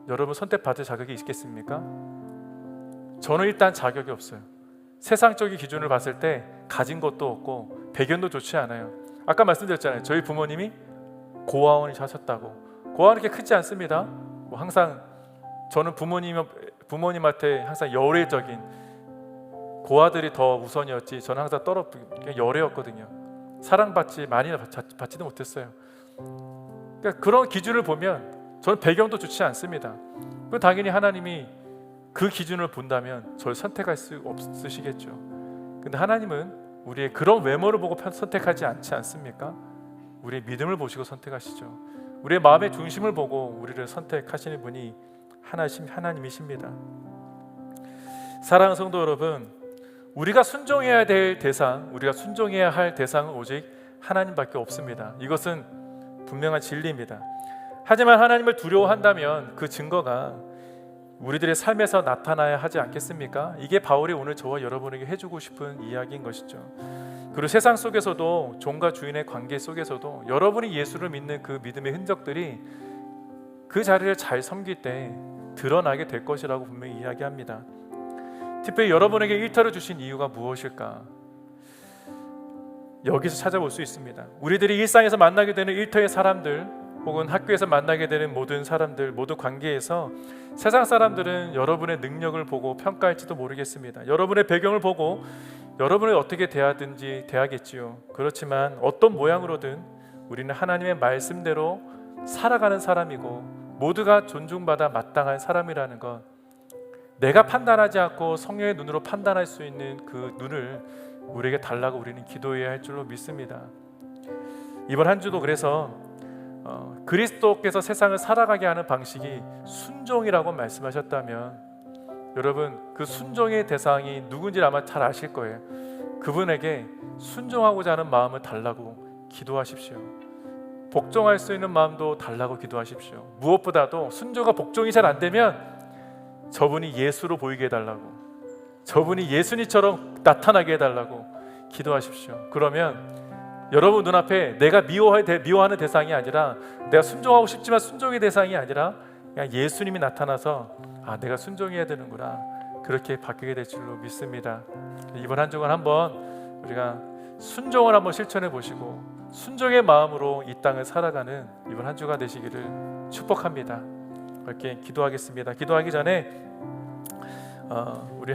여러분 선택받을 자격이 있겠습니까? 저는 일단 자격이 없어요. 세상적인 기준을 봤을 때 가진 것도 없고 배경도 좋지 않아요. 아까 말씀드렸잖아요. 저희 부모님이 고아원이셨다고. 고아원이 그렇게 크지 않습니다. 뭐 항상 저는 부모님한테 항상 열애적인 고아들이 더 우선이었지 저는 항상 그냥 열애였거든요. 사랑받지 많이 받지도 못했어요. 그러니까 그런 기준을 보면 저는 배경도 좋지 않습니다. 당연히 하나님이 그 기준을 본다면 저를 선택할 수 없으시겠죠. 근데 하나님은 우리의 그런 외모를 보고 선택하지 않지 않습니까? 우리의 믿음을 보시고 선택하시죠. 우리의 마음의 중심을 보고 우리를 선택하시는 분이 하나님이십니다. 사랑하는 성도 여러분, 우리가 순종해야 될 대상, 우리가 순종해야 할 대상은 오직 하나님밖에 없습니다. 이것은 분명한 진리입니다. 하지만 하나님을 두려워한다면 그 증거가 우리들의 삶에서 나타나야 하지 않겠습니까? 이게 바울이 오늘 저와 여러분에게 해주고 싶은 이야기인 것이죠. 그리고 세상 속에서도 종과 주인의 관계 속에서도 여러분이 예수를 믿는 그 믿음의 흔적들이 그 자리를 잘 섬길 때 드러나게 될 것이라고 분명히 이야기합니다. 특별히 여러분에게 일터를 주신 이유가 무엇일까? 여기서 찾아볼 수 있습니다. 우리들이 일상에서 만나게 되는 일터의 사람들 혹은 학교에서 만나게 되는 모든 사람들, 모든 관계에서 세상 사람들은 여러분의 능력을 보고 평가할지도 모르겠습니다. 여러분의 배경을 보고 여러분을 어떻게 대하든지 대하겠지요. 그렇지만 어떤 모양으로든 우리는 하나님의 말씀대로 살아가는 사람이고 모두가 존중받아 마땅한 사람이라는 것, 내가 판단하지 않고 성령의 눈으로 판단할 수 있는 그 눈을 우리에게 달라고 우리는 기도해야 할 줄로 믿습니다. 이번 한 주도 그래서 그리스도께서 세상을 살아가게 하는 방식이 순종이라고 말씀하셨다면 여러분 그 순종의 대상이 누군지 아마 잘 아실 거예요. 그분에게 순종하고자 하는 마음을 달라고 기도하십시오. 복종할 수 있는 마음도 달라고 기도하십시오. 무엇보다도 순종과 복종이 잘 안 되면 저분이 예수로 보이게 해달라고, 저분이 예수님처럼 나타나게 해달라고 기도하십시오. 그러면 여러분 눈앞에 내가 미워하는 대상이 아니라, 내가 순종하고 싶지만 순종의 대상이 아니라 그냥 예수님이 나타나서 내가 순종해야 되는구나, 그렇게 바뀌게 될 줄로 믿습니다. 이번 한 주간 한번 우리가 순종을 한번 실천해 보시고 순종의 마음으로 이 땅을 살아가는 이번 한 주가 되시기를 축복합니다. 이렇게 기도하겠습니다. 기도하기 전에 우리